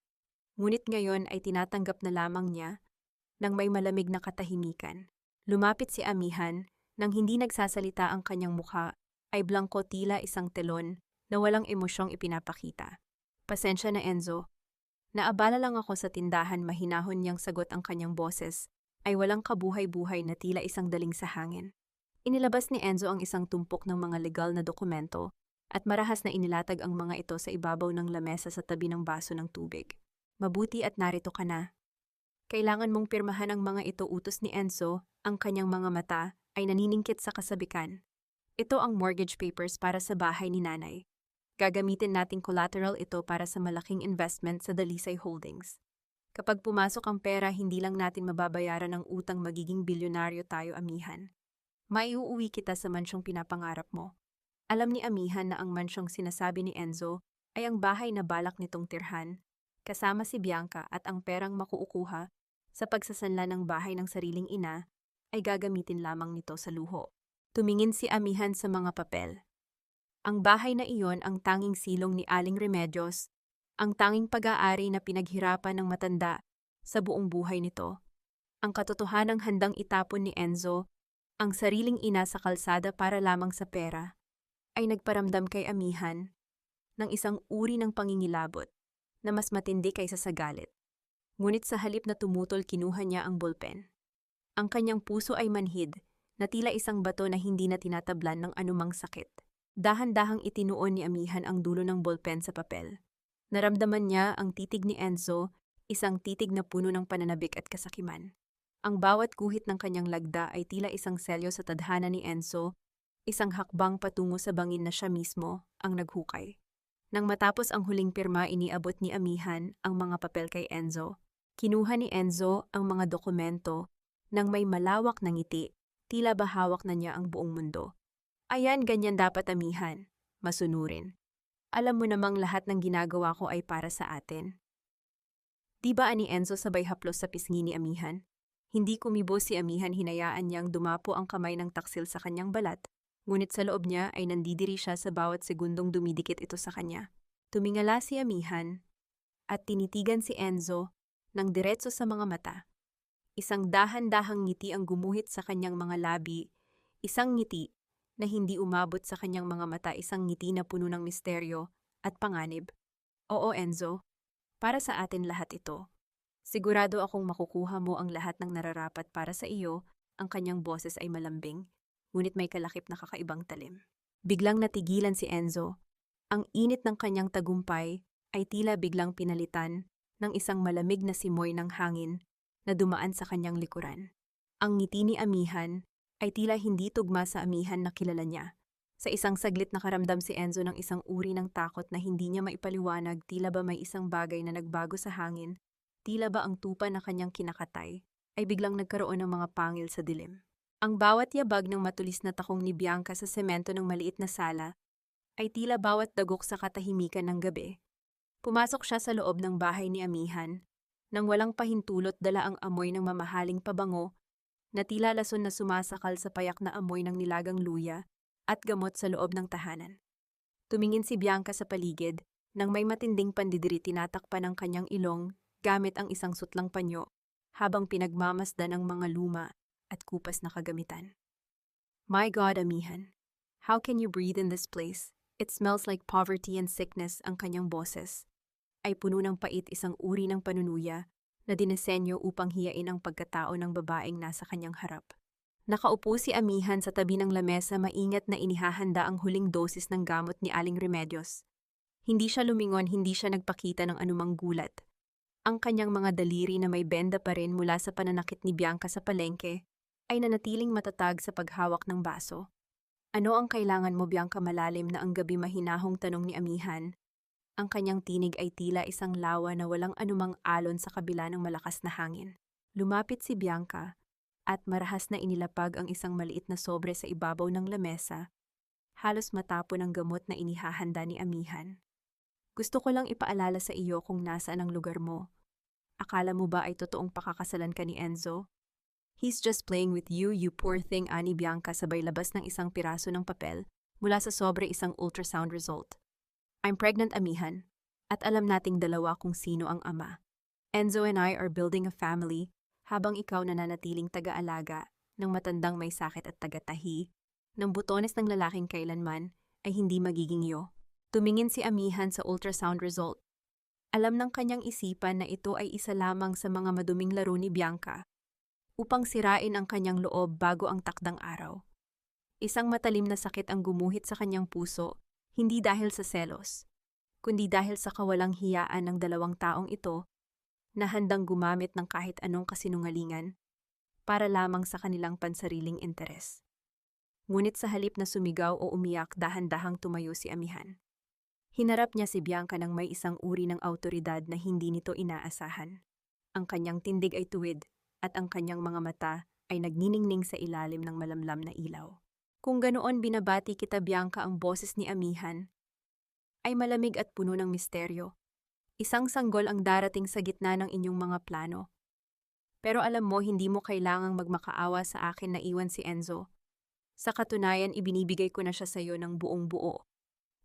ngunit ngayon ay tinatanggap na lamang niya nang may malamig na katahimikan. Lumapit si Amihan nang hindi nagsasalita, ang kanyang mukha ay blangko, tila isang telon na walang emosyong ipinapakita. Pasensya na, Enzo. Naabala lang ako sa tindahan. Mahinahon niyang sagot, ang kanyang boses ay walang kabuhay-buhay na tila isang daling sa hangin. Inilabas ni Enzo ang isang tumpok ng mga legal na dokumento at marahas na inilatag ang mga ito sa ibabaw ng lamesa sa tabi ng baso ng tubig. Mabuti at narito ka na. Kailangan mong pirmahan ang mga ito, utos ni Enzo. Ang kanyang mga mata ay naniningkit sa kasabikan. Ito ang mortgage papers para sa bahay ni Nanay. Gagamitin nating collateral ito para sa malaking investment sa Dalisay Holdings. Kapag pumasok ang pera, hindi lang natin mababayaran ang utang, magiging bilyonaryo tayo, Amihan. Maiuuwi kita sa mansyong pinapangarap mo. Alam ni Amihan na ang mansyong sinasabi ni Enzo ay ang bahay na balak nitong tirhan, kasama si Bianca, at ang perang makuukuha sa pagsasanla ng bahay ng sariling ina ay gagamitin lamang nito sa luho. Tumingin si Amihan sa mga papel. Ang bahay na iyon ang tanging silong ni Aling Remedios, ang tanging pag-aari na pinaghirapan ng matanda sa buong buhay nito. Ang katotohanang handang itapon ni Enzo, ang sariling ina sa kalsada para lamang sa pera, ay nagparamdam kay Amihan ng isang uri ng pangingilabot na mas matindi kaysa sa galit. Ngunit sa halip na tumutol, kinuha niya ang ballpen. Ang kanyang puso ay manhid na tila isang bato na hindi na tinatablan ng anumang sakit. Dahan-dahang itinuon ni Amihan ang dulo ng ballpen sa papel. Naramdaman niya ang titig ni Enzo, isang titig na puno ng pananabik at kasakiman. Ang bawat guhit ng kanyang lagda ay tila isang selyo sa tadhana ni Enzo, isang hakbang patungo sa bangin na siya mismo ang naghukay. Nang matapos ang huling pirma, iniabot ni Amihan ang mga papel kay Enzo. Kinuha ni Enzo ang mga dokumento nang may malawak na ngiti, tila ba hawak na niya ang buong mundo. Ayan, ganyan dapat, Amihan. Masunurin. Alam mo namang lahat ng ginagawa ko ay para sa atin. Di ba ani Enzo sabay haplos sa pisngi ni Amihan? Hindi kumibo si Amihan, hinayaan niyang dumapo ang kamay ng taksil sa kanyang balat. Ngunit sa loob niya ay nandidiri siya sa bawat segundong dumidikit ito sa kanya. Tumingala si Amihan at tinitigan si Enzo ng diretso sa mga mata. Isang dahan-dahang ngiti ang gumuhit sa kanyang mga labi, isang ngiti na hindi umabot sa kanyang mga mata, isang ngiti na puno ng misteryo at panganib. Oo, Enzo, para sa atin lahat ito. Sigurado akong makukuha mo ang lahat ng nararapat para sa iyo. Ang kanyang boses ay malambing, ngunit may kalakip na kakaibang talim. Biglang natigilan si Enzo. Ang init ng kanyang tagumpay ay tila biglang pinalitan ng isang malamig na simoy ng hangin na dumaan sa kanyang likuran. Ang ngiti ni Amihan ay tila hindi tugma sa Amihan na kilala niya. Sa isang saglit nakaramdam si Enzo ng isang uri ng takot na hindi niya maipaliwanag, tila ba may isang bagay na nagbago sa hangin, tila ba ang tupa na kanyang kinakatay ay biglang nagkaroon ng mga pangil sa dilim. Ang bawat yabag ng matulis na takong ni Bianca sa semento ng maliit na sala ay tila bawat dagok sa katahimikan ng gabi. Pumasok siya sa loob ng bahay ni Amihan nang walang pahintulot, dala ang amoy ng mamahaling pabango na tila lason na sumasakal sa payak na amoy ng nilagang luya at gamot sa loob ng tahanan. Tumingin si Bianca sa paligid nang may matinding pandidiri, tinatakpan ng kanyang ilong gamit ang isang sutlang panyo habang pinagmamasdan ang mga luma at kupas na kagamitan. My God, Amihan, how can you breathe in this place? It smells like poverty and sickness. Ang kanyang boses ay puno ng pait, isang uri ng panunuya na dinesenyo upang hiyain ang pagkatao ng babaeng nasa kanyang harap. Nakaupo si Amihan sa tabi ng lamesa, maingat na inihahanda ang huling dosis ng gamot ni Aling Remedios. Hindi siya lumingon, hindi siya nagpakita ng anumang gulat. Ang kanyang mga daliri na may benda pa rin mula sa pananakit ni Bianca sa palengke ay nanatiling matatag sa paghawak ng baso. Ano ang kailangan mo, Bianca? Malalim na ang gabi mahinahong tanong ni Amihan. Ang kanyang tinig ay tila isang lawa na walang anumang alon sa kabila ng malakas na hangin. Lumapit si Bianca at marahas na inilapag ang isang maliit na sobre sa ibabaw ng lamesa, halos matapon ang gamot na inihahanda ni Amihan. Gusto ko lang ipaalala sa iyo kung nasaan ang lugar mo. Akala mo ba ay totoong pakakasalan ka ni Enzo? He's just playing with you, you poor thing, ani Bianca sabay labas ng isang piraso ng papel mula sa sobre, isang ultrasound result. I'm pregnant, Amihan, at alam nating dalawa kung sino ang ama. Enzo and I are building a family habang ikaw nananatiling taga-alaga ng matandang may sakit at taga-tahi ng butones ng lalaking kailanman ay hindi magiging iyo. Tumingin si Amihan sa ultrasound result. Alam ng kanyang isipan na ito ay isa lamang sa mga maduming laro ni Bianca upang sirain ang kanyang loob bago ang takdang araw. Isang matalim na sakit ang gumuhit sa kanyang puso, hindi dahil sa selos, kundi dahil sa kawalang hiyaan ng dalawang taong ito na handang gumamit ng kahit anong kasinungalingan para lamang sa kanilang pansariling interes. Ngunit sa halip na sumigaw o umiyak, dahan-dahang tumayo si Amihan. Hinarap niya si Bianca ng may isang uri ng awtoridad na hindi nito inaasahan. Ang kanyang tindig ay tuwid at ang kanyang mga mata ay nagniningning sa ilalim ng malamlam na ilaw. Kung ganoon binabati kita, Bianca, ang boses ni Amihan ay malamig at puno ng misteryo. Isang sanggol ang darating sa gitna ng inyong mga plano. Pero alam mo, hindi mo kailangang magmakaawa sa akin na iwan si Enzo. Sa katunayan, ibinibigay ko na siya sa iyo ng buong buo.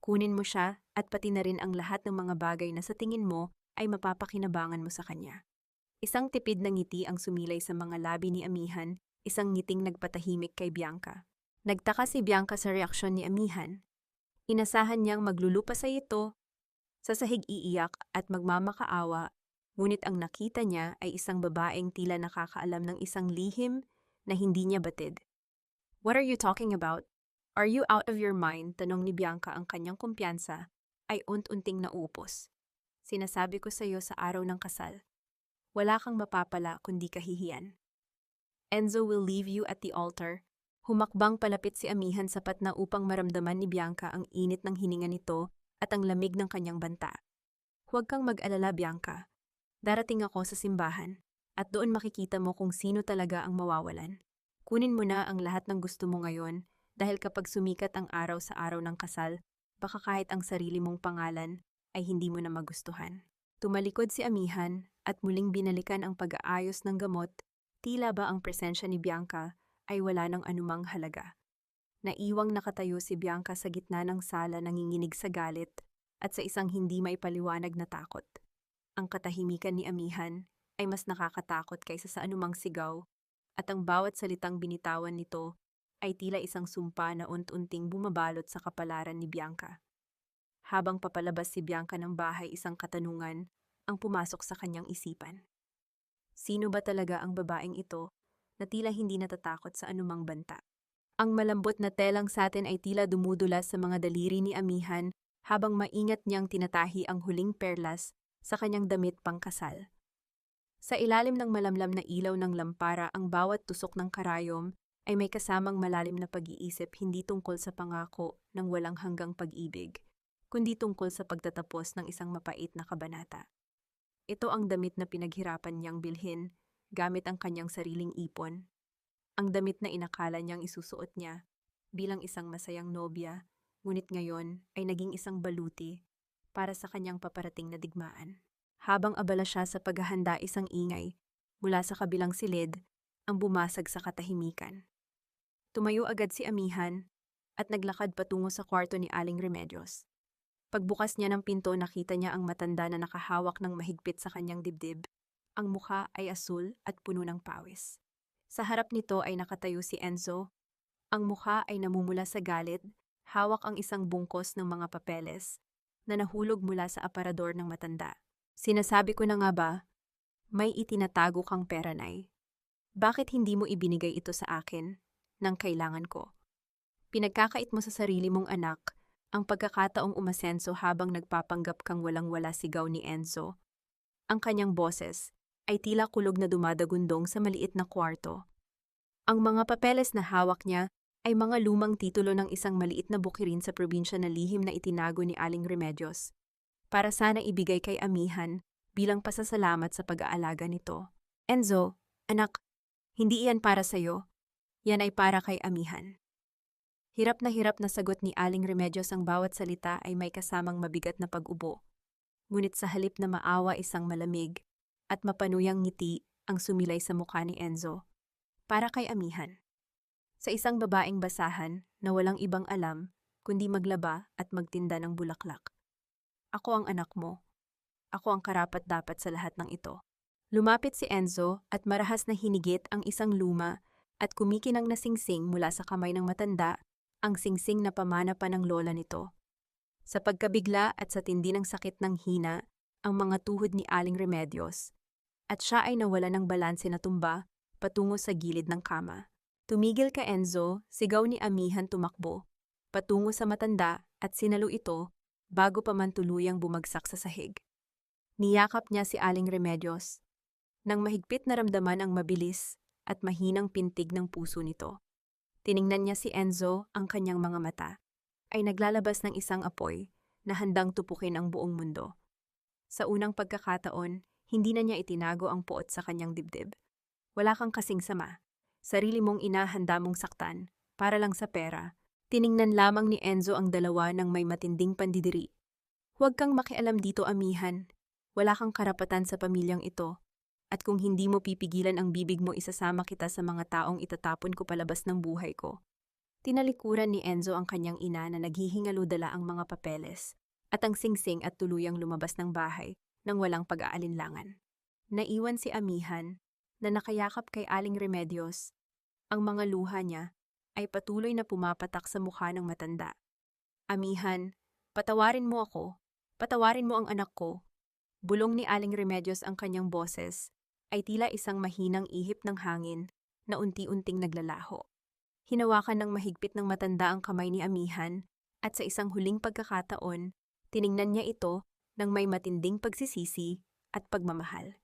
Kunin mo siya at pati na rin ang lahat ng mga bagay na sa tingin mo ay mapapakinabangan mo sa kanya. Isang tipid na ngiti ang sumilay sa mga labi ni Amihan, isang ngiting nagpatahimik kay Bianca. Nagtaka si Bianca sa reaksyon ni Amihan. Inasahan niyang maglulupa sa ito, sa sahig iiyak at magmamakaawa, ngunit ang nakita niya ay isang babaeng tila nakakaalam ng isang lihim na hindi niya batid. What are you talking about? Are you out of your mind? Tanong ni Bianca. Ang kanyang kumpiyansa ay unti-unting nauupos. Sinasabi ko sa iyo sa araw ng kasal, wala kang mapapala kundi kahihiyan. Enzo will leave you at the altar. Humakbang palapit si Amihan sapat na upang maramdaman ni Bianca ang init ng hininga nito at ang lamig ng kanyang banta. Huwag kang mag-alala, Bianca. Darating ako sa simbahan at doon makikita mo kung sino talaga ang mawawalan. Kunin mo na ang lahat ng gusto mo ngayon dahil kapag sumikat ang araw sa araw ng kasal, baka kahit ang sarili mong pangalan ay hindi mo na magustuhan. Tumalikod si Amihan at muling binalikan ang pag-aayos ng gamot, tila ba ang presensya ni Bianca ay wala ng anumang halaga. Naiwang nakatayo si Bianca sa gitna ng sala nanginginig sa galit at sa isang hindi maipaliwanag na takot. Ang katahimikan ni Amihan ay mas nakakatakot kaysa sa anumang sigaw at ang bawat salitang binitawan nito ay tila isang sumpa na unti-unting bumabalot sa kapalaran ni Bianca. Habang papalabas si Bianca ng bahay, isang katanungan ang pumasok sa kanyang isipan. Sino ba talaga ang babaeng ito na tila hindi natatakot sa anumang banta? Ang malambot na telang satin ay tila dumudulas sa mga daliri ni Amihan habang maingat niyang tinatahi ang huling perlas sa kanyang damit pangkasal. Sa ilalim ng malamlam na ilaw ng lampara, ang bawat tusok ng karayom ay may kasamang malalim na pag-iisip, hindi tungkol sa pangako ng walang hanggang pag-ibig, kundi tungkol sa pagtatapos ng isang mapait na kabanata. Ito ang damit na pinaghirapan niyang bilhin gamit ang kanyang sariling ipon. Ang damit na inakala niyang isusuot niya bilang isang masayang nobya, ngunit ngayon ay naging isang baluti para sa kanyang paparating na digmaan. Habang abala siya sa paghahanda, isang ingay mula sa kabilang silid ang bumasag sa katahimikan. Tumayo agad si Amihan at naglakad patungo sa kwarto ni Aling Remedios. Pagbukas niya ng pinto, nakita niya ang matanda na nakahawak ng mahigpit sa kanyang dibdib. Ang mukha ay asul at puno ng pawis. Sa harap nito ay nakatayo si Enzo. Ang mukha ay namumula sa galit, hawak ang isang bungkos ng mga papeles na nahulog mula sa aparador ng matanda. Sinasabi ko na nga ba, may itinatago kang pera, Nay. Bakit hindi mo ibinigay ito sa akin nang kailangan ko? Pinagkakait mo sa sarili mong anak ang pagkakataong umasenso habang nagpapanggap kang walang-wala, sigaw ni Enzo. Ang kanyang boses ay tila kulog na dumadagundong sa maliit na kwarto. Ang mga papeles na hawak niya ay mga lumang titulo ng isang maliit na bukirin sa probinsya na lihim na itinago ni Aling Remedios para sana ibigay kay Amihan bilang pasasalamat sa pag-aalaga nito. Enzo, anak, hindi iyan para sa'yo. Yan ay para kay Amihan. Hirap na sagot ni Aling Remedios, ang bawat salita ay may kasamang mabigat na pag-ubo. Ngunit sa halip na maawa, isang malamig at mapanuyang ngiti ang sumilay sa mukha ni Enzo. Para kay Amihan. Sa isang babaeng basahan na walang ibang alam kundi maglaba at magtinda ng bulaklak. Ako ang anak mo. Ako ang karapat-dapat sa lahat ng ito. Lumapit si Enzo at marahas na hinigit ang isang luma at kumikinang na singsing mula sa kamay ng matanda, ang singsing na pamana pa ng lola nito. Sa pagkabigla at sa tindi ng sakit ng hina, ang mga tuhod ni Aling Remedios, at siya ay nawala ng balanse na tumba patungo sa gilid ng kama. Tumigil ka, Enzo, sigaw ni Amihan, tumakbo patungo sa matanda at sinalo ito bago pa man tuluyang bumagsak sa sahig. Niyakap niya si Aling Remedios nang mahigpit na ramdaman ang mabilis at mahinang pintig ng puso nito. Tiningnan niya si Enzo, ang kanyang mga mata ay naglalabas ng isang apoy na handang tupukin ang buong mundo. Sa unang pagkakataon, hindi na niya itinago ang puot sa kanyang dibdib. Wala kang kasing sama. Sarili mong inahanda mong saktan para lang sa pera. Tiningnan lamang ni Enzo ang dalawa ng may matinding pandidiri. Huwag kang makialam dito, Amihan. Wala kang karapatan sa pamilyang ito. At kung hindi mo pipigilan ang bibig mo, isasama kita sa mga taong itatapon ko palabas ng buhay ko. Tinalikuran ni Enzo ang kanyang ina na naghihingalo-dala ang mga papeles at ang singsing at tuluyang lumabas ng bahay nang walang pag-aalinlangan. Naiwan si Amihan na nakayakap kay Aling Remedios. Ang mga luha niya ay patuloy na pumapatak sa mukha ng matanda. Amihan, patawarin mo ako. Patawarin mo ang anak ko. Bulong ni Aling Remedios, ang kanyang boses ay tila isang mahinang ihip ng hangin na unti-unting naglalaho. Hinawakan ng mahigpit ng matanda ang kamay ni Amihan at sa isang huling pagkakataon, tiningnan niya ito ng may matinding pagsisisi at pagmamahal.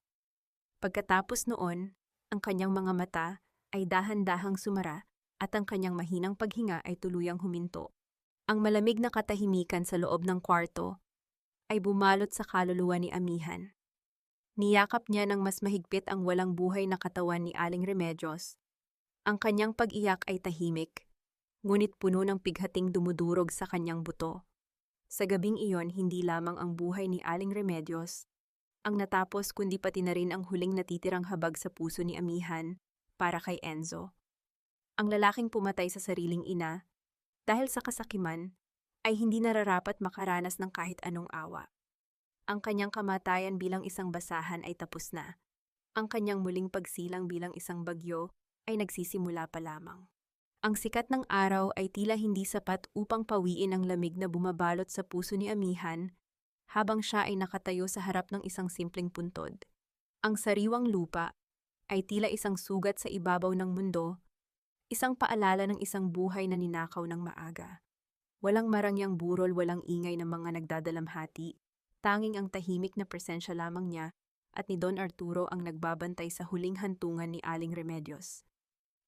Pagkatapos noon, ang kanyang mga mata ay dahan-dahang sumara at ang kanyang mahinang paghinga ay tuluyang huminto. Ang malamig na katahimikan sa loob ng kwarto ay bumalot sa kaluluwa ni Amihan. Niyakap niya ng mas mahigpit ang walang buhay na katawan ni Aling Remedios. Ang kanyang pag-iyak ay tahimik, ngunit puno ng pighating dumudurog sa kanyang buto. Sa gabing iyon, hindi lamang ang buhay ni Aling Remedios ang natapos kundi pati na rin ang huling natitirang habag sa puso ni Amihan para kay Enzo. Ang lalaking pumatay sa sariling ina, dahil sa kasakiman, ay hindi nararapat makaranas ng kahit anong awa. Ang kanyang kamatayan bilang isang basahan ay tapos na. Ang kanyang muling pagsilang bilang isang bagyo ay nagsisimula pa lamang. Ang sikat ng araw ay tila hindi sapat upang pawiin ang lamig na bumabalot sa puso ni Amihan habang siya ay nakatayo sa harap ng isang simpleng puntod. Ang sariwang lupa ay tila isang sugat sa ibabaw ng mundo, isang paalala ng isang buhay na ninakaw ng maaga. Walang marangyang burol, walang ingay ng mga nagdadalamhati, tanging ang tahimik na presensya lamang niya at ni Don Arturo ang nagbabantay sa huling hantungan ni Aling Remedios.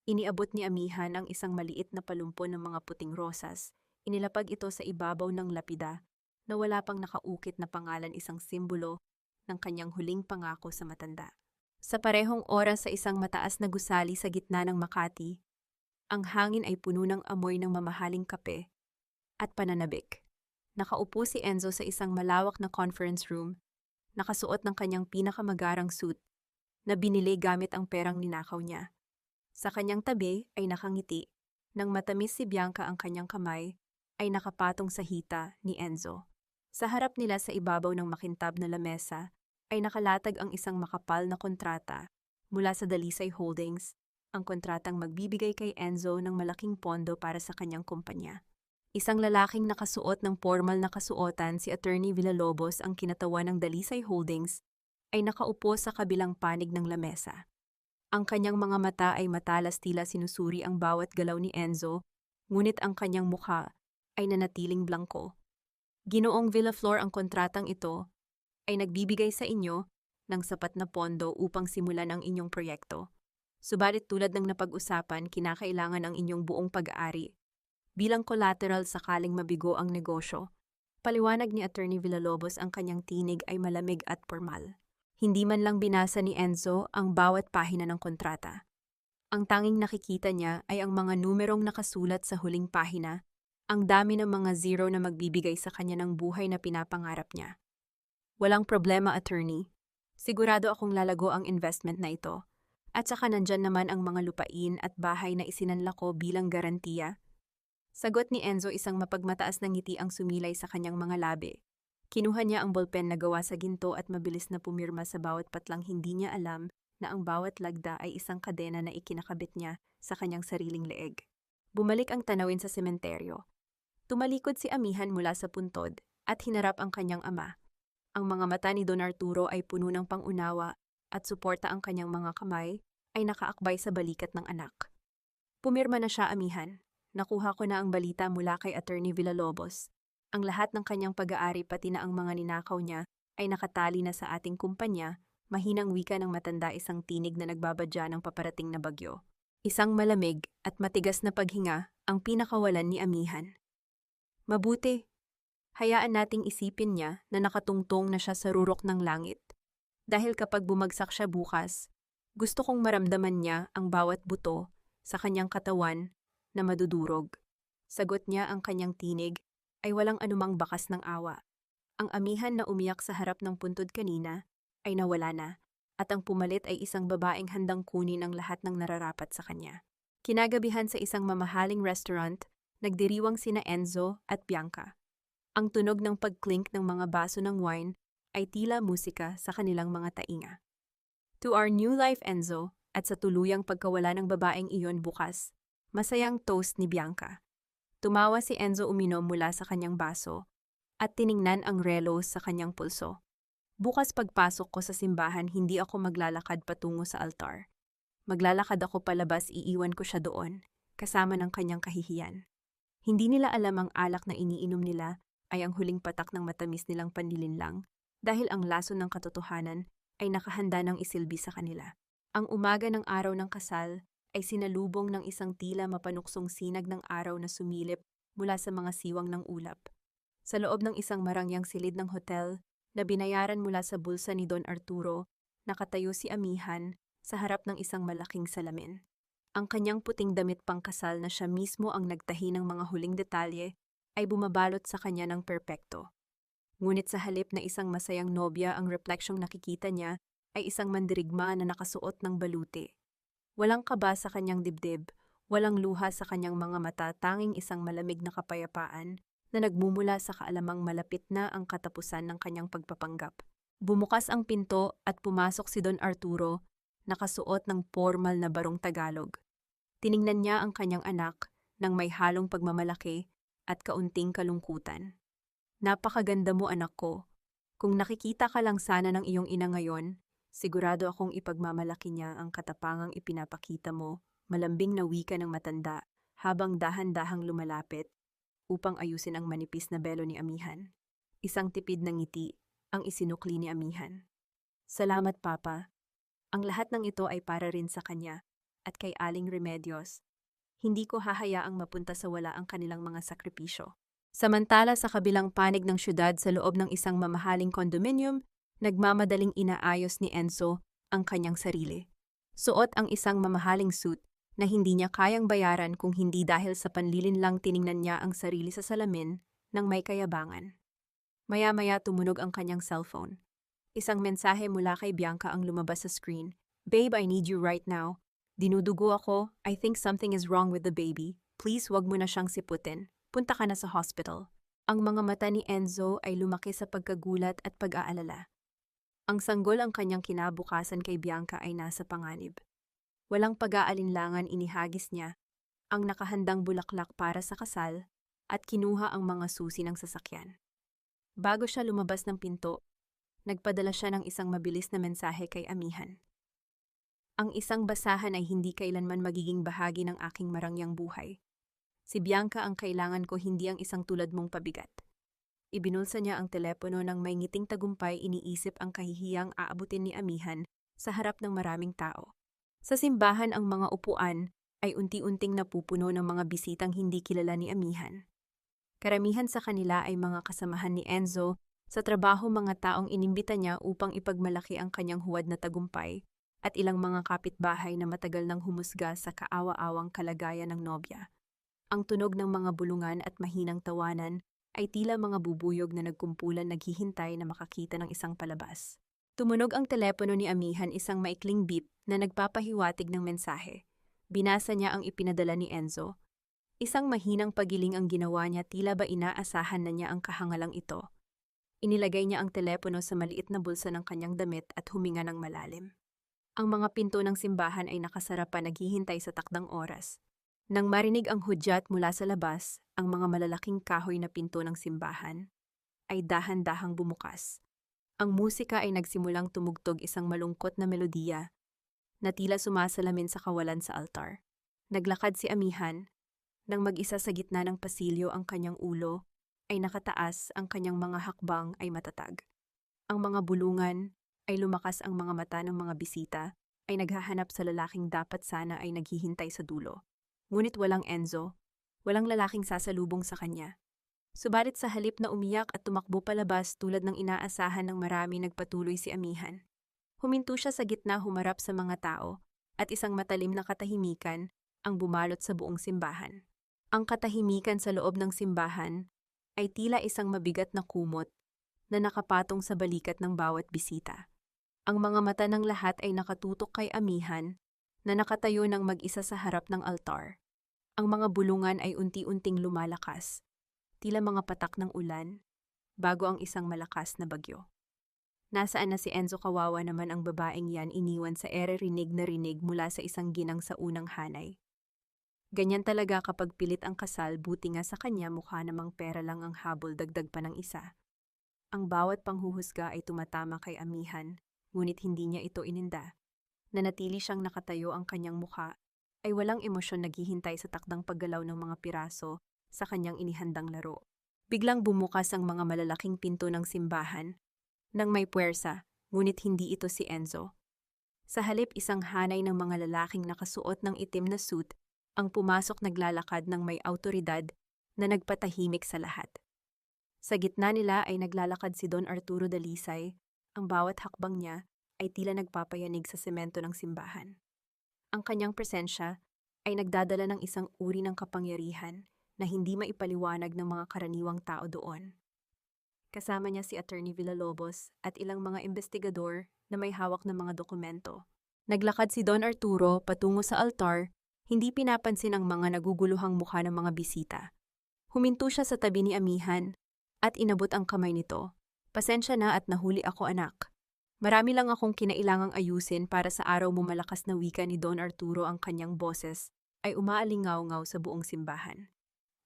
Iniabot ni Amihan ang isang maliit na palumpon ng mga puting rosas. Inilapag ito sa ibabaw ng lapida na wala pang nakaukit na pangalan, isang simbolo ng kanyang huling pangako sa matanda. Sa parehong oras sa isang mataas na gusali sa gitna ng Makati, ang hangin ay puno ng amoy ng mamahaling kape at pananabik. Nakaupo si Enzo sa isang malawak na conference room, nakasuot ng kanyang pinakamagarang suit na binili gamit ang perang ninakaw niya. Sa kanyang tabi ay nakangiti, nang matamis si Bianca ang kanyang kamay, ay nakapatong sa hita ni Enzo. Sa harap nila sa ibabaw ng makintab na lamesa, ay nakalatag ang isang makapal na kontrata mula sa Dalisay Holdings, ang kontratang magbibigay kay Enzo ng malaking pondo para sa kanyang kumpanya. Isang lalaking nakasuot ng formal na kasuotan, si Attorney Villalobos, ang kinatawan ng Dalisay Holdings, ay nakaupo sa kabilang panig ng lamesa. Ang kanyang mga mata ay matalas, tila sinusuri ang bawat galaw ni Enzo, ngunit ang kanyang mukha ay nanatiling blangko. Ginoong Villaflor, ang kontratang ito ay nagbibigay sa inyo ng sapat na pondo upang simulan ang inyong proyekto. Subalit tulad ng napag-usapan, kinakailangan ang inyong buong pag-aari bilang collateral sakaling mabigo ang negosyo. Paliwanag ni Attorney Villalobos, ang kanyang tinig ay malamig at formal. Hindi man lang binasa ni Enzo ang bawat pahina ng kontrata. Ang tanging nakikita niya ay ang mga numerong nakasulat sa huling pahina, ang dami ng mga zero na magbibigay sa kanya ng buhay na pinapangarap niya. Walang problema, attorney. Sigurado akong lalago ang investment na ito. At saka nandyan naman ang mga lupain at bahay na isinanla ko bilang garantiya. Sagot ni Enzo, isang mapagmataas na ngiti ang sumilay sa kanyang mga labi. Kinuha niya ang bolpen na gawa sa ginto at mabilis na pumirma sa bawat patlang. Hindi niya alam na ang bawat lagda ay isang kadena na ikinakabit niya sa kanyang sariling leeg. Bumalik ang tanawin sa sementeryo. Tumalikod si Amihan mula sa puntod at hinarap ang kanyang ama. Ang mga mata ni Don Arturo ay puno ng pangunawa at suporta, ang kanyang mga kamay ay nakaakbay sa balikat ng anak. Pumirma na siya, Amihan. Nakuha ko na ang balita mula kay Attorney Villalobos. Ang lahat ng kanyang pag-aari pati na ang mga ninakaw niya ay nakatali na sa ating kumpanya, mahinang wika ng matanda, isang tinig na nagbabadya ng paparating na bagyo. Isang malamig at matigas na paghinga ang pinakawalan ni Amihan. Mabuti. Hayaan nating isipin niya na nakatungtong na siya sa rurok ng langit. Dahil kapag bumagsak siya bukas, gusto kong maramdaman niya ang bawat buto sa kanyang katawan na madudurog. Sagot niya, ang kanyang tinig ay walang anumang bakas ng awa. Ang Amihan na umiyak sa harap ng puntod kanina ay nawala na, at ang pumalit ay isang babaeng handang kunin ang lahat ng nararapat sa kanya. Kinagabihan sa isang mamahaling restaurant, nagdiriwang sina Enzo at Bianca. Ang tunog ng pagklink ng mga baso ng wine ay tila musika sa kanilang mga tainga. To our new life, Enzo, at sa tuluyang pagkawala ng babaeng iyon bukas, masayang toast ni Bianca. Tumawa si Enzo, uminom mula sa kanyang baso at tiningnan ang relo sa kanyang pulso. Bukas pagpasok ko sa simbahan, hindi ako maglalakad patungo sa altar. Maglalakad ako palabas, iiwan ko siya doon. kasama ng kanyang kahihiyan. Hindi nila alam ang alak na iniinom nila ay ang huling patak ng matamis nilang panlilinlang dahil ang lason ng katotohanan ay nakahanda ng isilbi sa kanila. Ang umaga ng araw ng kasal ay sinalubong ng isang tila mapanuksong sinag ng araw na sumilip mula sa mga siwang ng ulap. Sa loob ng isang marangyang silid ng hotel na binayaran mula sa bulsa ni Don Arturo, nakatayo si Amihan sa harap ng isang malaking salamin. Ang kanyang puting damit pangkasal na siya mismo ang nagtahi ng mga huling detalye ay bumabalot sa kanya ng perpekto. Ngunit sa halip na isang masayang nobya ang refleksyong nakikita niya ay isang mandirigma na nakasuot ng baluti. Walang kaba sa kanyang dibdib, walang luha sa kanyang mga mata, tanging isang malamig na kapayapaan na nagmumula sa kaalamang malapit na ang katapusan ng kanyang pagpapanggap. Bumukas ang pinto at pumasok si Don Arturo, nakasuot ng formal na barong Tagalog. Tiningnan niya ang kanyang anak nang may halong pagmamalaki at kaunting kalungkutan. Napakaganda mo, anak ko. Kung nakikita ka lang sana ng iyong ina ngayon, sigurado akong ipagmamalaki niya ang katapangang ipinapakita mo, malambing na wika ng matanda habang dahan-dahang lumalapit upang ayusin ang manipis na belo ni Amihan. Isang tipid ng ngiti ang isinukli ni Amihan. Salamat, Papa. Ang lahat ng ito ay para rin sa kanya at kay Aling Remedios. Hindi ko hahayaang mapunta sa wala ang kanilang mga sakripisyo. Samantala sa kabilang panig ng syudad sa loob ng isang mamahaling kondominium, nagmamadaling inaayos ni Enzo ang kanyang sarili. Suot ang isang mamahaling suit na hindi niya kayang bayaran kung hindi dahil sa panlilin lang tiningnan niya ang sarili sa salamin ng may kayabangan. Maya-maya tumunog ang kanyang cellphone. Isang mensahe mula kay Bianca ang lumabas sa screen. Babe, I need you right now. Dinudugo ako. I think something is wrong with the baby. Please wag mo na siyang siputin. Punta ka na sa hospital. Ang mga mata ni Enzo ay lumaki sa pagkagulat at pag-aalala. Ang sanggol ang kanyang kinabukasan kay Bianca ay nasa panganib. Walang pag-aalinlangan inihagis niya ang nakahandang bulaklak para sa kasal at kinuha ang mga susi ng sasakyan. Bago siya lumabas ng pinto, nagpadala siya ng isang mabilis na mensahe kay Amihan. Ang isang basahan ay hindi kailanman magiging bahagi ng aking marangyang buhay. Si Bianca ang kailangan ko, hindi ang isang tulad mong pabigat. Ibinulsa niya ang telepono ng may ngiting tagumpay, iniisip ang kahihiyang aabutin ni Amihan sa harap ng maraming tao. Sa simbahan ang mga upuan ay unti-unting napupuno ng mga bisitang hindi kilala ni Amihan. Karamihan sa kanila ay mga kasamahan ni Enzo sa trabaho, mga taong inimbita niya upang ipagmalaki ang kanyang huwad na tagumpay, at ilang mga kapitbahay na matagal nang humusga sa kaawa-awang kalagayan ng nobya. Ang tunog ng mga bulungan at mahinang tawanan ay tila mga bubuyog na nagkumpulan, naghihintay na makakita ng isang palabas. Tumunog ang telepono ni Amihan, isang maikling beep na nagpapahiwatig ng mensahe. Binasa niya ang ipinadala ni Enzo. Isang mahinang pagiling ang ginawa niya, tila ba inaasahan na niya ang kahangalang ito. Inilagay niya ang telepono sa maliit na bulsa ng kanyang damit at huminga ng malalim. Ang mga pinto ng simbahan ay nakasara pa, naghihintay sa takdang oras. Nang marinig ang hudyat mula sa labas, ang mga malalaking kahoy na pinto ng simbahan ay dahan-dahang bumukas. Ang musika ay nagsimulang tumugtog, isang malungkot na melodiya na tila sumasalamin sa kawalan sa altar. Naglakad si Amihan nang mag-isa sa gitna ng pasilyo, ang kanyang ulo ay nakataas, ang kanyang mga hakbang ay matatag. Ang mga bulungan ay lumakas, ang mga mata ng mga bisita ay naghahanap sa lalaking dapat sana ay naghihintay sa dulo. Ngunit walang Enzo, walang lalaking sasalubong sa kanya. Subalit sa halip na umiyak at tumakbo palabas tulad ng inaasahan ng marami, nagpatuloy si Amihan. Huminto siya sa gitna, humarap sa mga tao, at isang matalim na katahimikan ang bumalot sa buong simbahan. Ang katahimikan sa loob ng simbahan ay tila isang mabigat na kumot na nakapatong sa balikat ng bawat bisita. Ang mga mata ng lahat ay nakatutok kay Amihan na nakatayo ng mag-isa sa harap ng altar. Ang mga bulungan ay unti-unting lumalakas, tila mga patak ng ulan, bago ang isang malakas na bagyo. Nasaan na si Enzo? Kawawa naman ang babaeng yan, iniwan sa ere, rinig na rinig mula sa isang ginang sa unang hanay. Ganyan talaga kapag pilit ang kasal, buti nga sa kanya, mukha namang pera lang ang habol, dagdag pa ng isa. Ang bawat panghuhusga ay tumatama kay Amihan, ngunit hindi niya ito ininda. Nanatili siyang nakatayo, ang kanyang mukha ay walang emosyon naghihintay sa takdang paggalaw ng mga piraso sa kanyang inihandang laro. Biglang bumukas ang mga malalaking pinto ng simbahan nang may puwersa, ngunit hindi ito si Enzo. Sa halip isang hanay ng mga lalaking nakasuot ng itim na suit ang pumasok naglalakad ng may awtoridad na nagpatahimik sa lahat. Sa gitna nila ay naglalakad si Don Arturo Dalisay, ang bawat hakbang niya ay tila nagpapayanig sa semento ng simbahan. Ang kanyang presensya ay nagdadala ng isang uri ng kapangyarihan na hindi maipaliwanag ng mga karaniwang tao doon. Kasama niya si Attorney Villalobos at ilang mga investigador na may hawak ng mga dokumento. Naglakad si Don Arturo patungo sa altar, hindi pinapansin ang mga naguguluhang mukha ng mga bisita. Huminto siya sa tabi ni Amihan at inabot ang kamay nito. Pasensya na at nahuli ako, anak. Marami lang akong kinailangang ayusin para sa araw mo. Malakas na wika ni Don Arturo, ang kanyang boses ay umaalingaw-ngaw sa buong simbahan.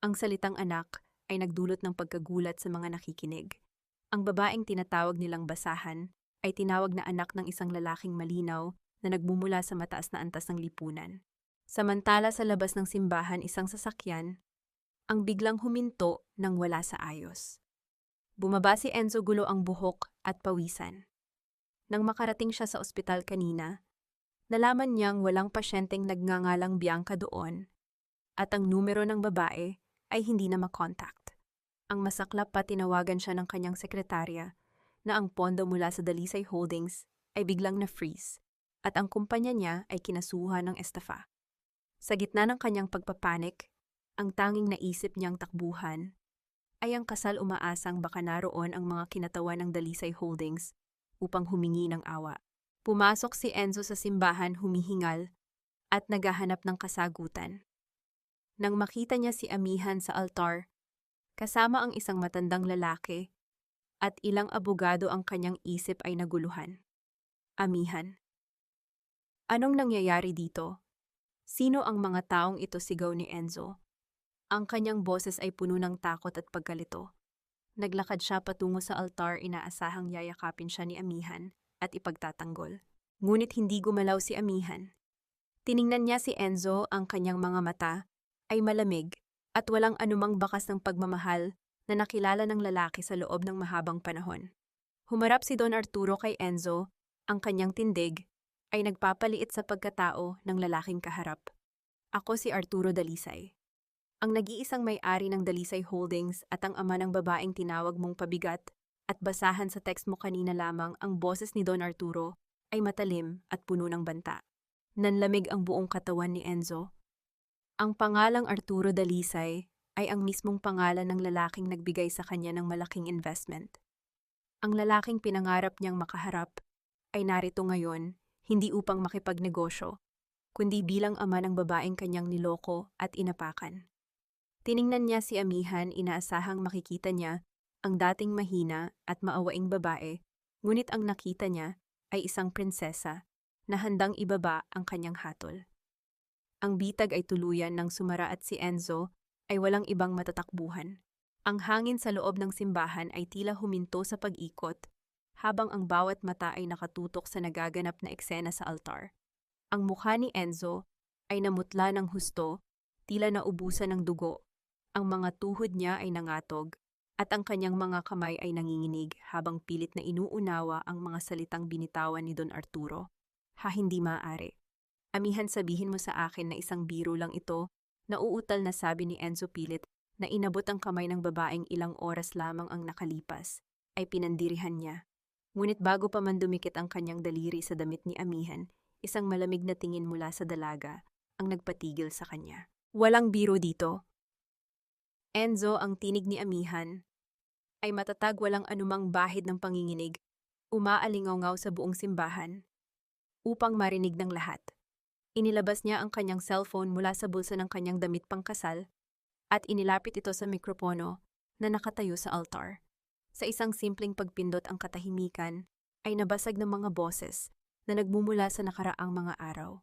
Ang salitang anak ay nagdulot ng pagkagulat sa mga nakikinig. Ang babaeng tinatawag nilang basahan ay tinawag na anak ng isang lalaking malinaw na nagmumula sa mataas na antas ng lipunan. Samantala sa labas ng simbahan, isang sasakyan ang biglang huminto nang wala sa ayos. Bumaba si Enzo, gulo ang buhok at pawisan. Nang makarating siya sa ospital kanina, nalaman niyang walang pasyenteng nagngangalang Bianca doon at ang numero ng babae ay hindi na makontakt. Ang masaklap pa, tinawagan siya ng kanyang sekretarya na ang pondo mula sa Dalisay Holdings ay biglang na-freeze at ang kumpanya niya ay kinasuhan ng estafa. Sa gitna ng kanyang pagpapanik, ang tanging naisip niyang takbuhan ay ang kasal, umaasang baka naroon ang mga kinatawan ng Dalisay Holdings upang humingi ng awa. Pumasok si Enzo sa simbahan, humihingal at naghahanap ng kasagutan. Nang makita niya si Amihan sa altar, kasama ang isang matandang lalaki at ilang abogado, ang kanyang isip ay naguluhan. Amihan. Anong nangyayari dito? Sino ang mga taong ito? Sigaw ni Enzo. Ang kanyang boses ay puno ng takot at pagkalito. Naglakad siya patungo sa altar, inaasahang yayakapin siya ni Amihan at ipagtatanggol. Ngunit hindi gumalaw si Amihan. Tiningnan niya si Enzo, ang kanyang mga mata ay malamig at walang anumang bakas ng pagmamahal na nakilala ng lalaki sa loob ng mahabang panahon. Humarap si Don Arturo kay Enzo, ang kanyang tindig ay nagpapaliit sa pagkatao ng lalaking kaharap. Ako si Arturo Dalisay, ang nag-iisang may-ari ng Dalisay Holdings at ang ama ng babaeng tinawag mong pabigat at basahan sa text mo kanina lamang. Ang boses ni Don Arturo ay matalim at puno ng banta. Nanlamig ang buong katawan ni Enzo. Ang pangalang Arturo Dalisay ay ang mismong pangalan ng lalaking nagbigay sa kanya ng malaking investment. Ang lalaking pinangarap niyang makaharap ay narito ngayon, hindi upang makipagnegosyo, kundi bilang ama ng babaeng kanyang niloko at inapakan. Tiningnan niya si Amihan, inaasahang makikita niya ang dating mahina at maawaing babae, ngunit ang nakita niya ay isang prinsesa na handang ibaba ang kanyang hatol. Ang bitag ay tuluyan ng sumara at si Enzo ay walang ibang matatakbuhan. Ang hangin sa loob ng simbahan ay tila huminto sa pag-ikot, habang ang bawat mata ay nakatutok sa nagaganap na eksena sa altar. Ang mukha ni Enzo ay namutla ng husto, tila naubusan ng dugo. Ang mga tuhod niya ay nangatog, at ang kanyang mga kamay ay nanginginig habang pilit na inuunawa ang mga salitang binitawan ni Don Arturo. Hindi maaari. Amihan, sabihin mo sa akin na isang biro lang ito, nauutal na sabi ni Enzo pilit, na inabot ang kamay ng babaeng ilang oras lamang ang nakalipas, ay pinandirihan niya. Ngunit bago pa man dumikit ang kanyang daliri sa damit ni Amihan, isang malamig na tingin mula sa dalaga ang nagpatigil sa kanya. Walang biro dito. Enzo, ang tinig ni Amihan ay matatag, walang anumang bahid ng panginginig, umaalingaw-ngaw sa buong simbahan upang marinig ng lahat. Inilabas niya ang kanyang cellphone mula sa bulsa ng kanyang damit pangkasal at inilapit ito sa mikropono na nakatayo sa altar. Sa isang simpleng pagpindot, ang katahimikan ay nabasag ng mga boses na nagmumula sa nakaraang mga araw.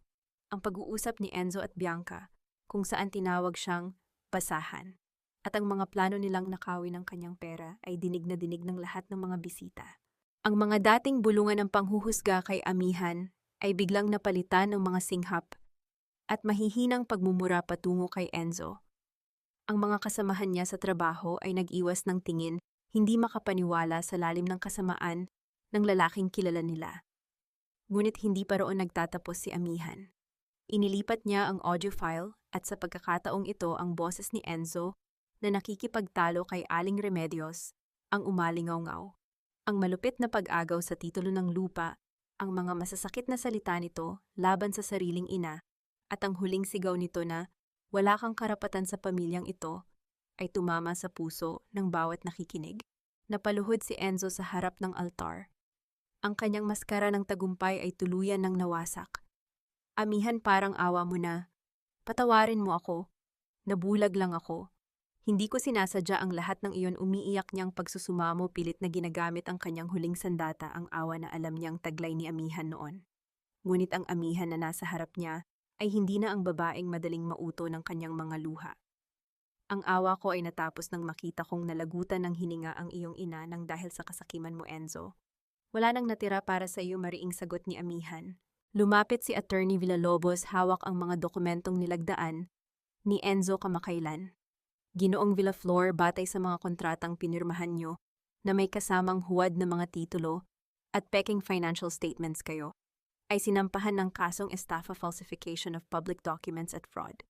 Ang pag-uusap ni Enzo at Bianca, kung saan tinawag siyang basahan, at ang mga plano nilang nakawin ng kanyang pera ay dinig na dinig ng lahat ng mga bisita. Ang mga dating bulungan ng panghuhusga kay Amihan ay biglang napalitan ng mga singhap at mahihinang pagmumura patungo kay Enzo. Ang mga kasamahan niya sa trabaho ay nag-iwas ng tingin, hindi makapaniwala sa lalim ng kasamaan ng lalaking kilala nila. Ngunit hindi pa roon nagtatapos si Amihan. Inilipat niya ang audio file at sa pagkakataong ito ang boses ni Enzo na nakikipagtalo kay Aling Remedios ang umalingaw-ngaw. Ang malupit na pag-agaw sa titulo ng lupa, ang mga masasakit na salita nito laban sa sariling ina, at ang huling sigaw nito na wala kang karapatan sa pamilyang ito ay tumama sa puso ng bawat nakikinig. Napaluhod si Enzo sa harap ng altar. Ang kanyang maskara ng tagumpay ay tuluyan ng nawasak. Amihan, parang awa mo na. Patawarin mo ako. Nabulag lang ako. Hindi ko sinasadya ang lahat ng iyon. Umiiyak niyang pagsusumamo, pilit na ginagamit ang kanyang huling sandata, ang awa na alam niyang taglay ni Amihan noon. Ngunit ang Amihan na nasa harap niya ay hindi na ang babaeng madaling mauto ng kanyang mga luha. Ang awa ko ay natapos nang makita kong nalagutan ng hininga ang iyong ina nang dahil sa kasakiman mo, Enzo. Wala nang natira para sa iyo, mariing sagot ni Amihan. Lumapit si Attorney Villalobos, hawak ang mga dokumentong nilagdaan ni Enzo kamakailan. Ginoong Villaflor, batay sa mga kontratang pinirmahan niyo na may kasamang huwad na mga titulo at peking financial statements kayo, ay sinampahan ng kasong estafa, falsification of public documents at fraud.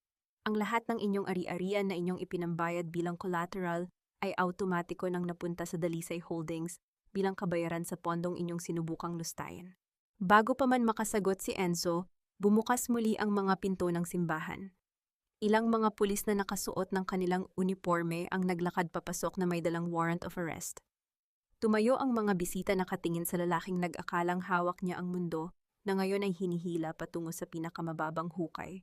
Ang lahat ng inyong ari-arian na inyong ipinambayad bilang collateral ay automatiko nang napunta sa Dalisay Holdings bilang kabayaran sa pondong inyong sinubukang lustayin. Bago pa man makasagot si Enzo, bumukas muli ang mga pinto ng simbahan. Ilang mga pulis na nakasuot ng kanilang uniforme ang naglakad papasok na may dalang warrant of arrest. Tumayo ang mga bisita, nakatingin sa lalaking nag-akalang hawak niya ang mundo na ngayon ay hinihila patungo sa pinakamababang hukay.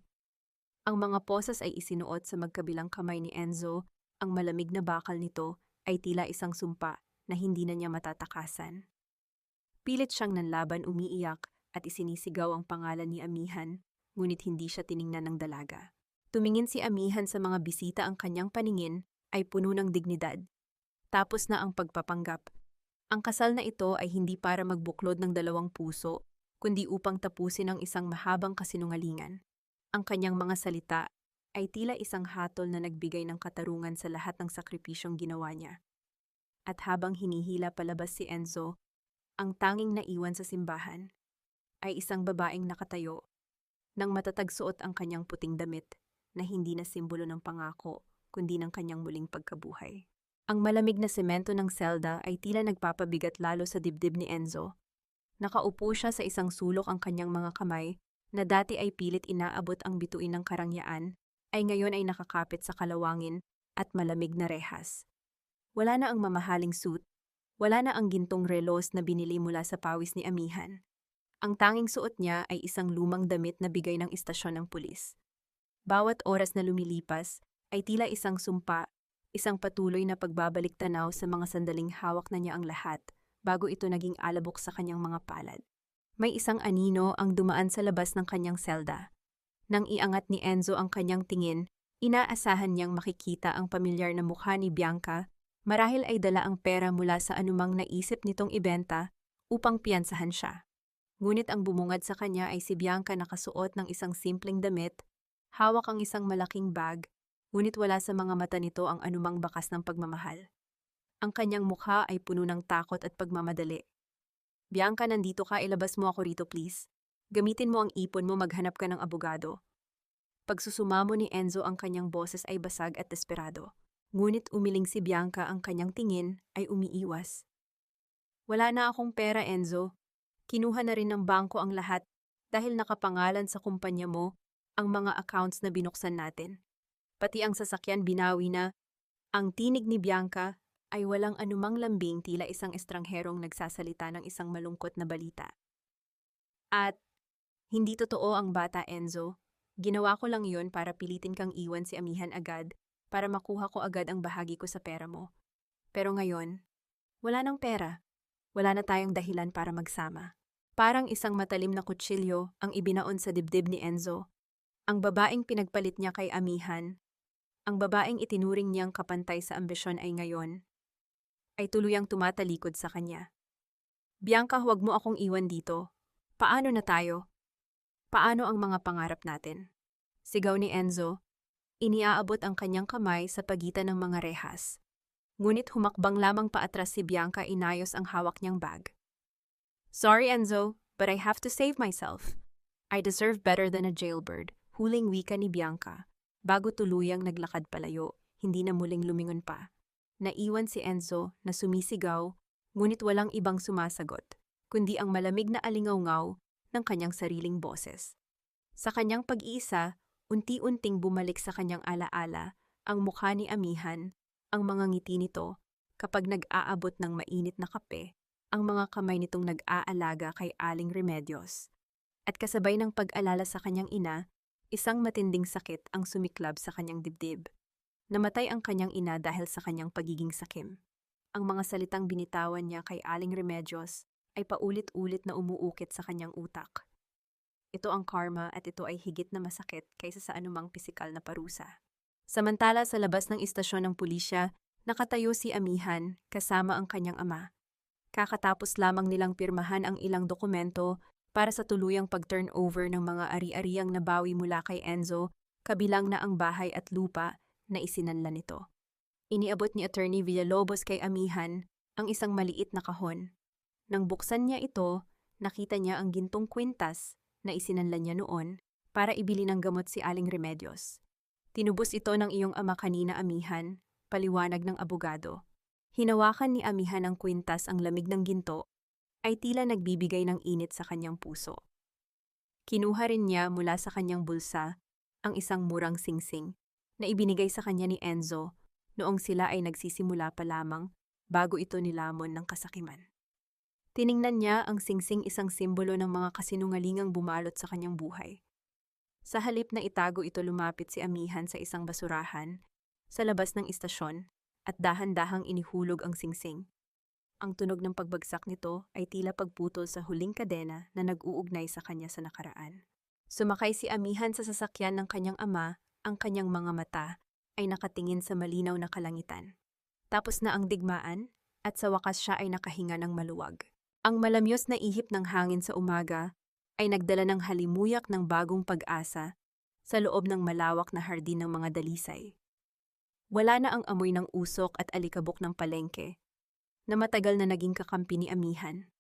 Ang mga posas ay isinuot sa magkabilang kamay ni Enzo, ang malamig na bakal nito ay tila isang sumpa na hindi na niya matatakasan. Pilit siyang nanlaban, umiiyak at isinisigaw ang pangalan ni Amihan, ngunit hindi siya tiningnan ng dalaga. Tumingin si Amihan sa mga bisita, ang kanyang paningin ay puno ng dignidad. Tapos na ang pagpapanggap. Ang kasal na ito ay hindi para magbuklod ng dalawang puso, kundi upang tapusin ang isang mahabang kasinungalingan. Ang kanyang mga salita ay tila isang hatol na nagbigay ng katarungan sa lahat ng sakripisyong ginawa niya. At habang hinihila palabas si Enzo, ang tanging naiwan sa simbahan ay isang babaeng nakatayo, nang matatag suot ang kanyang puting damit na hindi na simbolo ng pangako kundi ng kanyang muling pagkabuhay. Ang malamig na semento ng selda ay tila nagpapabigat lalo sa dibdib ni Enzo. Nakaupo siya sa isang sulok, ang kanyang mga kamay na dati ay pilit inaabot ang bituin ng karangyaan ay ngayon ay nakakapit sa kalawangin at malamig na rehas. Wala na ang mamahaling suit, wala na ang gintong relos na binili mula sa pawis ni Amihan. Ang tanging suot niya ay isang lumang damit na bigay ng istasyon ng pulis. Bawat oras na lumilipas ay tila isang sumpa, isang patuloy na pagbabalik tanaw sa mga sandaling hawak na niya ang lahat bago ito naging alabok sa kanyang mga palad. May isang anino ang dumaan sa labas ng kanyang selda. Nang iangat ni Enzo ang kanyang tingin, inaasahan niyang makikita ang pamilyar na mukha ni Bianca. Marahil ay dala ang pera mula sa anumang naisip nitong ibenta upang piyansahan siya. Ngunit ang bumungad sa kanya ay si Bianca, nakasuot ng isang simpleng damit, hawak ang isang malaking bag, ngunit wala sa mga mata nito ang anumang bakas ng pagmamahal. Ang kanyang mukha ay puno ng takot at pagmamadali. Bianca, nandito ka, ilabas mo ako rito please. Gamitin mo ang ipon mo, maghanap ka ng abogado. Pagsusumamo ni Enzo, ang kanyang boses ay basag at desperado. Ngunit umiling si Bianca, ang kanyang tingin ay umiiwas. Wala na akong pera, Enzo. Kinuha na rin ng bangko ang lahat dahil nakapangalan sa kumpanya mo ang mga accounts na binuksan natin. Pati ang sasakyan binawi na. Ang tinig ni Bianca ay walang anumang lambing, tila isang estrangherong nagsasalita ng isang malungkot na balita. At hindi totoo ang bata, Enzo. Ginawa ko lang yon para pilitin kang iwan si Amihan agad, para makuha ko agad ang bahagi ko sa pera mo. Pero ngayon, wala nang pera. Wala na tayong dahilan para magsama. Parang isang matalim na kutsilyo ang ibinaon sa dibdib ni Enzo. Ang babaeng pinagpalit niya kay Amihan, ang babaeng itinuring niyang kapantay sa ambisyon ay ngayon, ay tuluyang tumatalikod sa kanya. Bianca, huwag mo akong iwan dito. Paano na tayo? Paano ang mga pangarap natin? Sigaw ni Enzo. Iniaabot ang kanyang kamay sa pagitan ng mga rehas. Ngunit humakbang lamang paatras si Bianca inayos ang hawak niyang bag. Sorry Enzo, but I have to save myself. I deserve better than a jailbird, huling wika ni Bianca. Bago tuluyang naglakad palayo, hindi na muling lumingon pa. Naiwan si Enzo na sumisigaw, ngunit walang ibang sumasagot, kundi ang malamig na alingawngaw ng kanyang sariling boses. Sa kanyang pag-iisa, unti-unting bumalik sa kanyang alaala ang mukha ni Amihan, ang mga ngiti nito kapag nag-aabot ng mainit na kape, ang mga kamay nitong nag-aalaga kay Aling Remedios. At kasabay ng pag-alala sa kanyang ina, isang matinding sakit ang sumiklab sa kanyang dibdib. Namatay ang kanyang ina dahil sa kanyang pagiging sakim. Ang mga salitang binitawan niya kay Aling Remedios ay paulit-ulit na umuukit sa kanyang utak. Ito ang karma at ito ay higit na masakit kaysa sa anumang pisikal na parusa. Samantala sa labas ng istasyon ng pulisya, nakatayo si Amihan kasama ang kanyang ama. Kakatapos lamang nilang pirmahan ang ilang dokumento para sa tuluyang pag-turnover ng mga ari-ariang nabawi mula kay Enzo, kabilang na ang bahay at lupa na isinanla nito. Iniabot ni Attorney Villalobos kay Amihan ang isang maliit na kahon. Nang buksan niya ito, nakita niya ang gintong kwintas na isinanla niya noon para ibili ng gamot si Aling Remedios. Tinubos ito ng iyong ama kanina, Amihan, paliwanag ng abogado. Hinawakan ni Amihan ang kwintas, ang lamig ng ginto ay tila nagbibigay ng init sa kanyang puso. Kinuha rin niya mula sa kanyang bulsa ang isang murang singsing na ibinigay sa kanya ni Enzo noong sila ay nagsisimula pa lamang bago ito nilamon ng kasakiman. Tiningnan niya ang singsing, isang simbolo ng mga kasinungalingang bumalot sa kanyang buhay. Sa halip na itago ito, lumapit si Amihan sa isang basurahan sa labas ng istasyon at dahan-dahang inihulog ang singsing. Ang tunog ng pagbagsak nito ay tila pagputol sa huling kadena na nag-uugnay sa kanya sa nakaraan. Sumakay si Amihan sa sasakyan ng kanyang ama, ang kanyang mga mata ay nakatingin sa malinaw na kalangitan. Tapos na ang digmaan at sa wakas siya ay nakahinga ng maluwag. Ang malamyos na ihip ng hangin sa umaga ay nagdala ng halimuyak ng bagong pag-asa sa loob ng malawak na hardin ng mga dalisay. Wala na ang amoy ng usok at alikabok ng palengke na matagal na naging kakampi ni Amihan.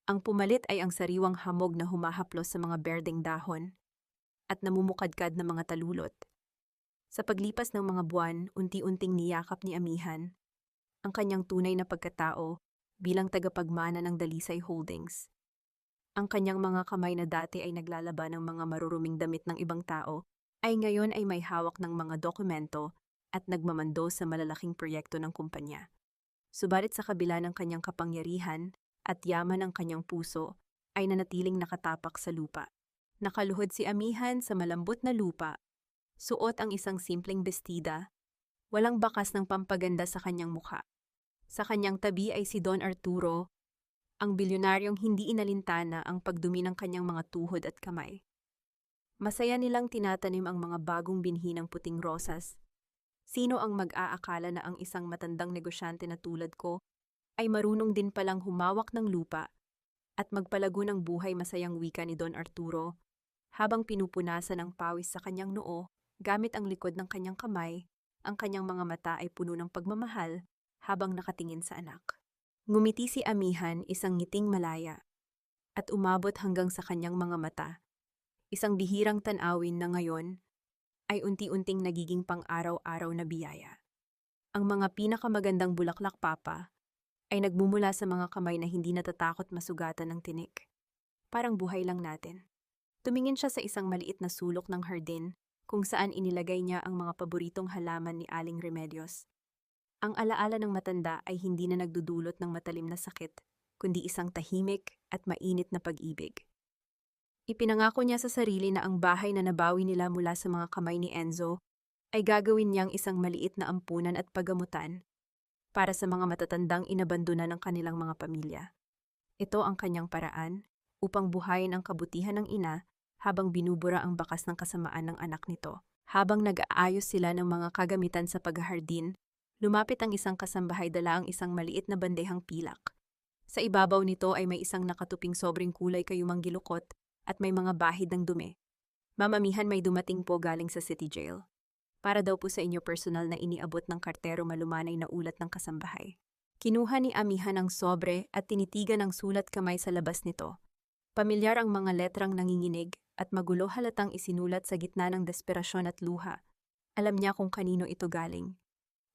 Ang pumalit ay ang sariwang hamog na humahaplos sa mga berdeng dahon at namumukadkad na mga talulot. Sa paglipas ng mga buwan, unti-unting niyakap ni Amihan ang kanyang tunay na pagkatao bilang tagapagmana ng Dalisay Holdings. Ang kanyang mga kamay na dati ay naglalaban ng mga maruruming damit ng ibang tao ay ngayon ay may hawak ng mga dokumento at nagmamando sa malalaking proyekto ng kumpanya. Subalit sa kabila ng kanyang kapangyarihan at yaman ng kanyang puso ay nanatiling nakatapak sa lupa. Nakaluhod si Amihan sa malambot na lupa, suot ang isang simpleng bestida, walang bakas ng pampaganda sa kanyang mukha. Sa kanyang tabi ay si Don Arturo, ang bilyonaryong hindi inalintana ang pagdumi ng kanyang mga tuhod at kamay. Masaya nilang tinatanim ang mga bagong binhi ng puting rosas. Sino ang mag-aakala na ang isang matandang negosyante na tulad ko ay marunong din palang humawak ng lupa at magpalago ng buhay, masayang wika ni Don Arturo, habang pinupunasan ng pawis sa kanyang noo gamit ang likod ng kanyang kamay. Ang kanyang mga mata ay puno ng pagmamahal habang nakatingin sa anak. Ngumiti si Amihan, isang ngiting malaya, at umabot hanggang sa kanyang mga mata. Isang bihirang tanawin na ngayon ay unti-unting nagiging pang-araw-araw na biyaya. Ang mga pinakamagandang bulaklak, Papa, ay nagmumula sa mga kamay na hindi natatakot masugatan ng tinik. Parang buhay lang natin. Tumingin siya sa isang maliit na sulok ng hardin kung saan inilagay niya ang mga paboritong halaman ni Aling Remedios. Ang alaala ng matanda ay hindi na nagdudulot ng matalim na sakit, kundi isang tahimik at mainit na pag-ibig. Ipinangako niya sa sarili na ang bahay na nabawi nila mula sa mga kamay ni Enzo ay gagawin niyang isang maliit na ampunan at pagamutan para sa mga matatandang inabandona ng kanilang mga pamilya. Ito ang kanyang paraan upang buhayin ang kabutihan ng ina habang binubura ang bakas ng kasamaan ng anak nito. Habang nag-aayos sila ng mga kagamitan sa paghahardin, lumapit ang isang kasambahay, dala ang isang maliit na bandehang pilak. Sa ibabaw nito ay may isang nakatuping sobrang kulay kayumang gilukot at may mga bahid ng dumi. Ma'am Amihan, may dumating po galing sa City Jail. Para daw po sa inyo personal na iniabot ng kartero malumanay na ulat ng kasambahay. Kinuha ni Amihan ang sobre at tinitigan ang sulat kamay sa labas nito. Pamilyar ang mga letrang nanginginig at magulo halatang isinulat sa gitna ng desperasyon at luha. Alam niya kung kanino ito galing.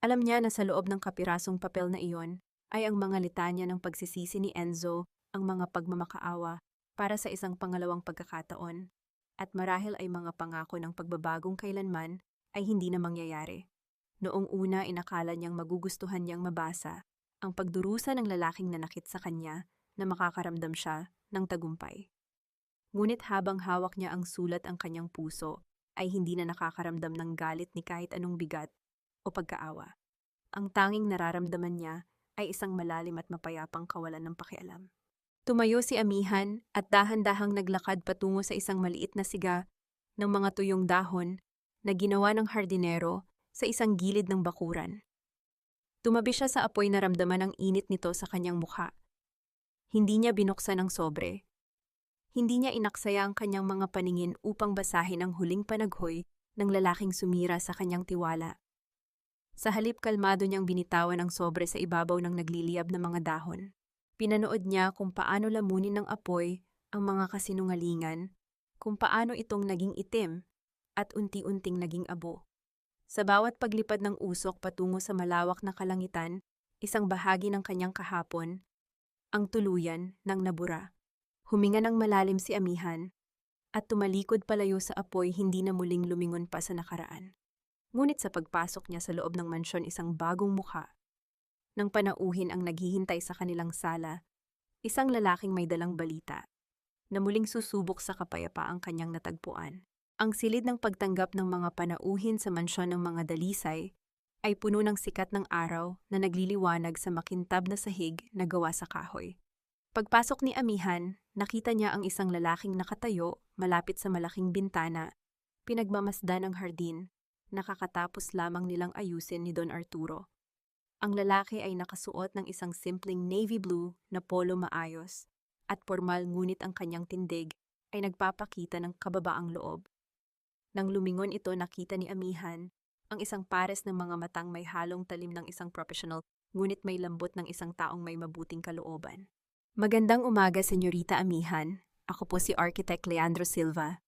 Alam niya na sa loob ng kapirasong papel na iyon ay ang mga litanya ng pagsisisi ni Enzo, ang mga pagmamakaawa para sa isang pangalawang pagkakataon, at marahil ay mga pangako ng pagbabagong kailanman ay hindi na mangyayari. Noong una inakala niyang magugustuhan niyang mabasa ang pagdurusa ng lalaking nanakit sa kanya na makakaramdam siya ng tagumpay. Ngunit habang hawak niya ang sulat ang kanyang puso, ay hindi na nakakaramdam ng galit ni kahit anong bigat o pagkaawa. Ang tanging nararamdaman niya ay isang malalim at mapayapang kawalan ng pakialam. Tumayo si Amihan at dahan-dahang naglakad patungo sa isang maliit na siga ng mga tuyong dahon na ginawa ng hardinero sa isang gilid ng bakuran. Tumabi siya sa apoy na ramdaman ang init nito sa kanyang mukha. Hindi niya binuksan ang sobre. Hindi niya inaksaya ang kanyang mga paningin upang basahin ang huling panaghoy ng lalaking sumira sa kanyang tiwala. Sa halip kalmado niyang binitawan ang sobre sa ibabaw ng nagliliyab na mga dahon. Pinanood niya kung paano lamunin ng apoy ang mga kasinungalingan, kung paano itong naging itim at unti-unting naging abo. Sa bawat paglipad ng usok patungo sa malawak na kalangitan, isang bahagi ng kanyang kahapon, ang tuluyan ng nabura. Huminga ng malalim si Amihan at tumalikod palayo sa apoy, hindi na muling lumingon pa sa nakaraan. Ngunit sa pagpasok niya sa loob ng mansyon, isang bagong mukha. Nang panauhin ang naghihintay sa kanilang sala, isang lalaking may dalang balita na muling susubok sa kapayapaang kanyang natagpuan. Ang silid ng pagtanggap ng mga panauhin sa mansyon ng mga dalisay ay puno ng sikat ng araw na nagliliwanag sa makintab na sahig na gawa sa kahoy. Pagpasok ni Amihan, nakita niya ang isang lalaking nakatayo malapit sa malaking bintana, pinagmamasdan ng hardin, nakakatapos lamang nilang ayusin ni Don Arturo. Ang lalaki ay nakasuot ng isang simpleng navy blue na polo maayos at formal, ngunit ang kanyang tindig ay nagpapakita ng kababaang loob. Nang lumingon ito, nakita ni Amihan ang isang pares ng mga matang may halong talim ng isang professional, ngunit may lambot ng isang taong may mabuting kalooban. Magandang umaga, Senyorita Amihan. Ako po si Architect Leandro Silva.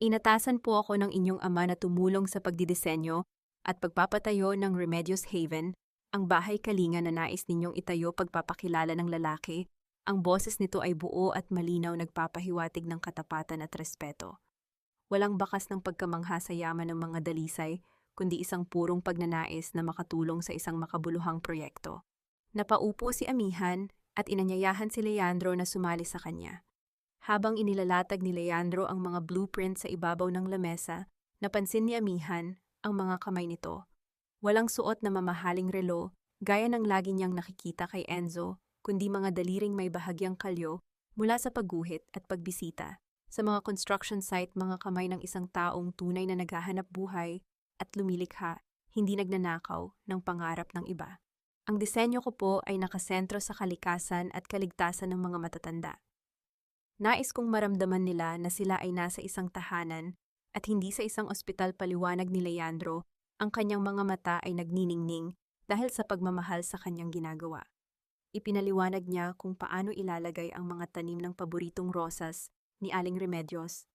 Inatasan po ako ng inyong ama na tumulong sa pagdidisenyo at pagpapatayo ng Remedios Haven, ang bahay kalinga na nais ninyong itayo pagpapakilala ng lalaki. Ang boses nito ay buo at malinaw, nagpapahiwatig ng katapatan at respeto. Walang bakas ng pagkamangha sa yaman ng mga dalisay, kundi isang purong pagnanais na makatulong sa isang makabuluhang proyekto. Napaupo si Amihan at inanyayahan si Leandro na sumali sa kanya. Habang inilalatag ni Leandro ang mga blueprint sa ibabaw ng lamesa, napansin ni Amihan ang mga kamay nito. Walang suot na mamahaling relo, gaya ng lagi niyang nakikita kay Enzo, kundi mga daliring may bahagyang kalyo mula sa pagguhit at pagbisita. Sa mga construction site, mga kamay ng isang taong tunay na naghahanap buhay at lumilikha, hindi nagnanakaw ng pangarap ng iba. Ang disenyo ko po ay nakasentro sa kalikasan at kaligtasan ng mga matatanda. Nais kong maramdaman nila na sila ay nasa isang tahanan at hindi sa isang ospital. Paliwanag ni Leandro, ang kanyang mga mata ay nagniningning dahil sa pagmamahal sa kanyang ginagawa. Ipinaliwanag niya kung paano ilalagay ang mga tanim ng paboritong rosas ni Aling Remedios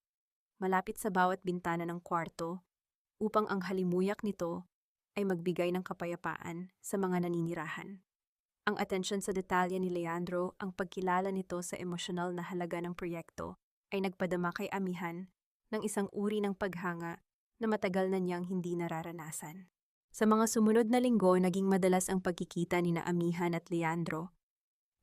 malapit sa bawat bintana ng kwarto upang ang halimuyak nito ay magbigay ng kapayapaan sa mga naninirahan. Ang atensyon sa detalye ni Leandro, ang pagkilala nito sa emosyonal na halaga ng proyekto, ay nagpadama kay Amihan ng isang uri ng paghanga na matagal na niyang hindi nararanasan. Sa mga sumunod na linggo, naging madalas ang pagkikita ni na Amihan at Leandro.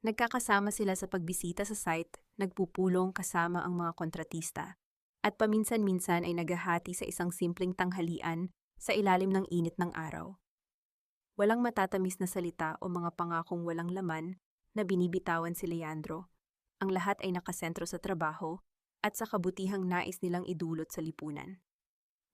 Nagkakasama sila sa pagbisita sa site, nagpupulong kasama ang mga kontratista, at paminsan-minsan ay naghahati sa isang simpleng tanghalian sa ilalim ng init ng araw. Walang matatamis na salita o mga pangakong walang laman na binibitawan si Leandro. Ang lahat ay nakasentro sa trabaho at sa kabutihang nais nilang idulot sa lipunan.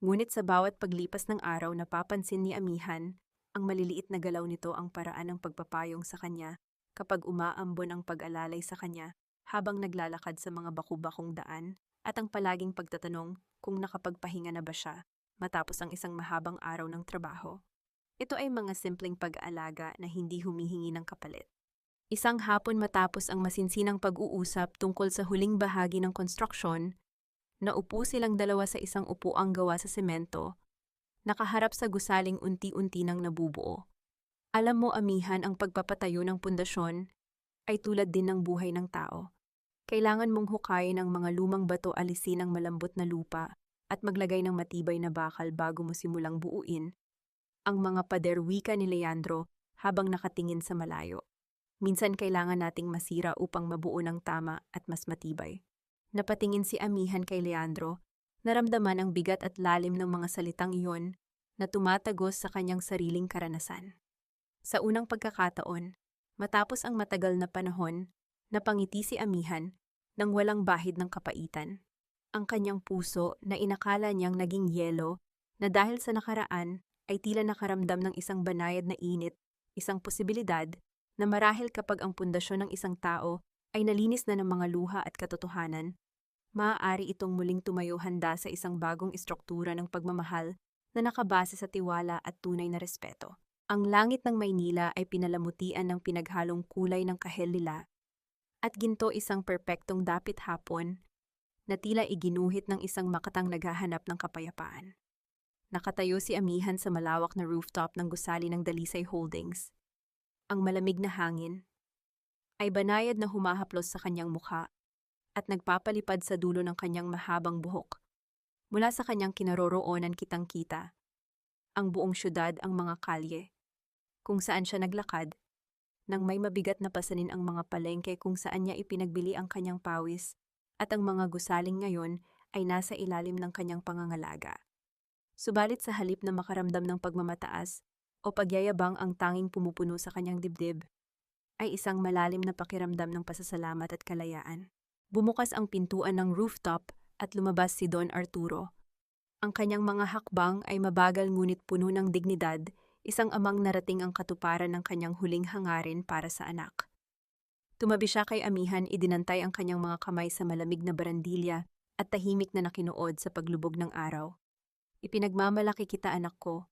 Ngunit sa bawat paglipas ng araw, napapansin ni Amihan ang maliliit na galaw nito, ang paraan ng pagpapayong sa kanya kapag umaambon ang pag-alalay sa kanya habang naglalakad sa mga baku-bakong daan, at ang palaging pagtatanong kung nakapagpahinga na ba siya matapos ang isang mahabang araw ng trabaho. Ito ay mga simpleng pag-aalaga na hindi humihingi ng kapalit. Isang hapon matapos ang masinsinang pag-uusap tungkol sa huling bahagi ng konstruksyon, naupo silang dalawa sa isang upuang gawa sa semento, nakaharap sa gusaling unti-unti nang nabubuo. Alam mo, amihan, ang pagpapatayo ng pundasyon ay tulad din ng buhay ng tao. Kailangan mong hukayin ang mga lumang bato, alisin ang malambot na lupa, at maglagay ng matibay na bakal bago mo simulang buuin ang mga pader, wika ni Leandro habang nakatingin sa malayo. Minsan kailangan nating masira upang mabuo ng tama at mas matibay. Napatingin si amihan kay Leandro, naramdaman ang bigat at lalim ng mga salitang iyon na tumatagos sa kanyang sariling karanasan. Sa unang pagkakataon, matapos ang matagal na panahon, napangiti si amihan nang walang bahid ng kapaitan. Ang kanyang puso na inakala niyang naging yelo na dahil sa nakaraan ay tila nakaramdam ng isang banayad na init, isang posibilidad na marahil kapag ang pundasyon ng isang tao ay nalinis na ng mga luha at katotohanan, maaari itong muling tumayo handa sa isang bagong istruktura ng pagmamahal na nakabase sa tiwala at tunay na respeto. Ang langit ng Maynila ay pinalamutian ng pinaghalong kulay ng kahel-lila at ginto, isang perpektong dapit hapon na tila iginuhit ng isang makatang naghahanap ng kapayapaan. Nakatayo si amihan sa malawak na rooftop ng gusali ng Dalisay Holdings. Ang malamig na hangin ay banayad na humahaplos sa kanyang mukha at nagpapalipad sa dulo ng kanyang mahabang buhok. Mula sa kanyang kinaroroonan kitang-kita ang buong syudad, ang mga kalye, kung saan siya naglakad, nang may mabigat na pasanin ang mga palengke kung saan niya ipinagbili ang kanyang pawis, at ang mga gusaling ngayon ay nasa ilalim ng kanyang pangangalaga. Subalit sa halip na makaramdam ng pagmamataas o pagyayabang, ang tanging pumupuno sa kanyang dibdib ay isang malalim na pakiramdam ng pasasalamat at kalayaan. Bumukas ang pintuan ng rooftop at lumabas si Don Arturo. Ang kanyang mga hakbang ay mabagal ngunit puno ng dignidad, isang amang narating ang katuparan ng kanyang huling hangarin para sa anak. Tumabi siya kay amihan, idinantay ang kanyang mga kamay sa malamig na barandilya at tahimik na nakinuod sa paglubog ng araw. Ipinagmamalaki kita, anak ko,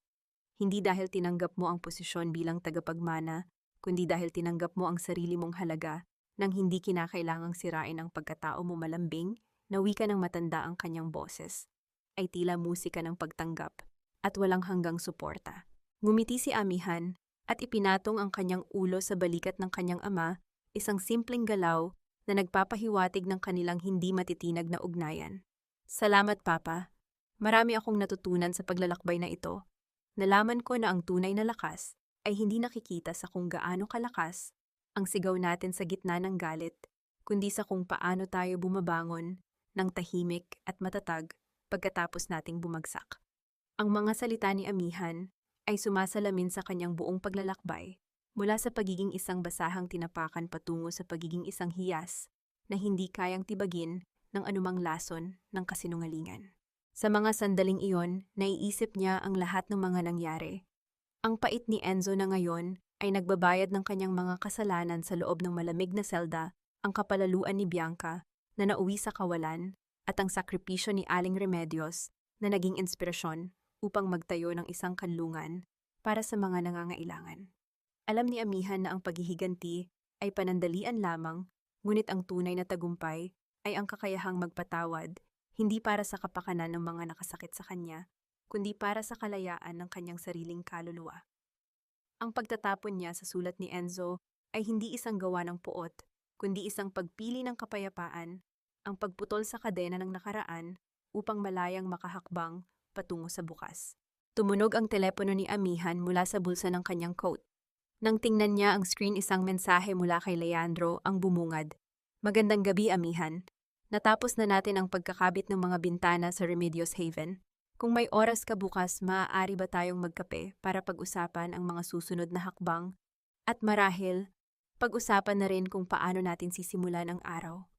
hindi dahil tinanggap mo ang posisyon bilang tagapagmana, kundi dahil tinanggap mo ang sarili mong halaga nang hindi kinakailangang sirain ang pagkatao mo. Malambing na wika ng matanda, ang kanyang boses ay tila musika ng pagtanggap at walang hanggang suporta. Ngumiti si amihan at ipinatong ang kanyang ulo sa balikat ng kanyang ama, isang simpleng galaw na nagpapahiwatig ng kanilang hindi matitinag na ugnayan. Salamat, Papa. Marami akong natutunan sa paglalakbay na ito. Nalaman ko na ang tunay na lakas ay hindi nakikita sa kung gaano kalakas ang sigaw natin sa gitna ng galit, kundi sa kung paano tayo bumabangon ng tahimik at matatag pagkatapos nating bumagsak. Ang mga salita ni amihan ay sumasalamin sa kanyang buong paglalakbay, mula sa pagiging isang basahang tinapakan patungo sa pagiging isang hiyas na hindi kayang tibagin ng anumang lason ng kasinungalingan. Sa mga sandaling iyon, naiisip niya ang lahat ng mga nangyari. Ang pait ni Enzo na ngayon ay nagbabayad ng kanyang mga kasalanan sa loob ng malamig na selda, ang kapalaluan ni Bianca na nauwi sa kawalan, at ang sakripisyo ni Aling Remedios na naging inspirasyon upang magtayo ng isang kanlungan para sa mga nangangailangan. Alam ni amihan na ang paghihiganti ay panandalian lamang, ngunit ang tunay na tagumpay ay ang kakayahang magpatawad, hindi para sa kapakanan ng mga nakasakit sa kanya, kundi para sa kalayaan ng kanyang sariling kaluluwa. Ang pagtatapon niya sa sulat ni Enzo ay hindi isang gawa ng puot, kundi isang pagpili ng kapayapaan, ang pagputol sa kadena ng nakaraan upang malayang makahakbang patungo sa bukas. Tumunog ang telepono ni amihan mula sa bulsa ng kanyang coat. Nang tingnan niya ang screen, isang mensahe mula kay Leandro ang bumungad. Magandang gabi, amihan. Natapos na natin ang pagkakabit ng mga bintana sa Remedios Haven. Kung may oras ka bukas, maaari ba tayong magkape para pag-usapan ang mga susunod na hakbang? At marahil, pag-usapan na rin kung paano natin sisimulan ang araw.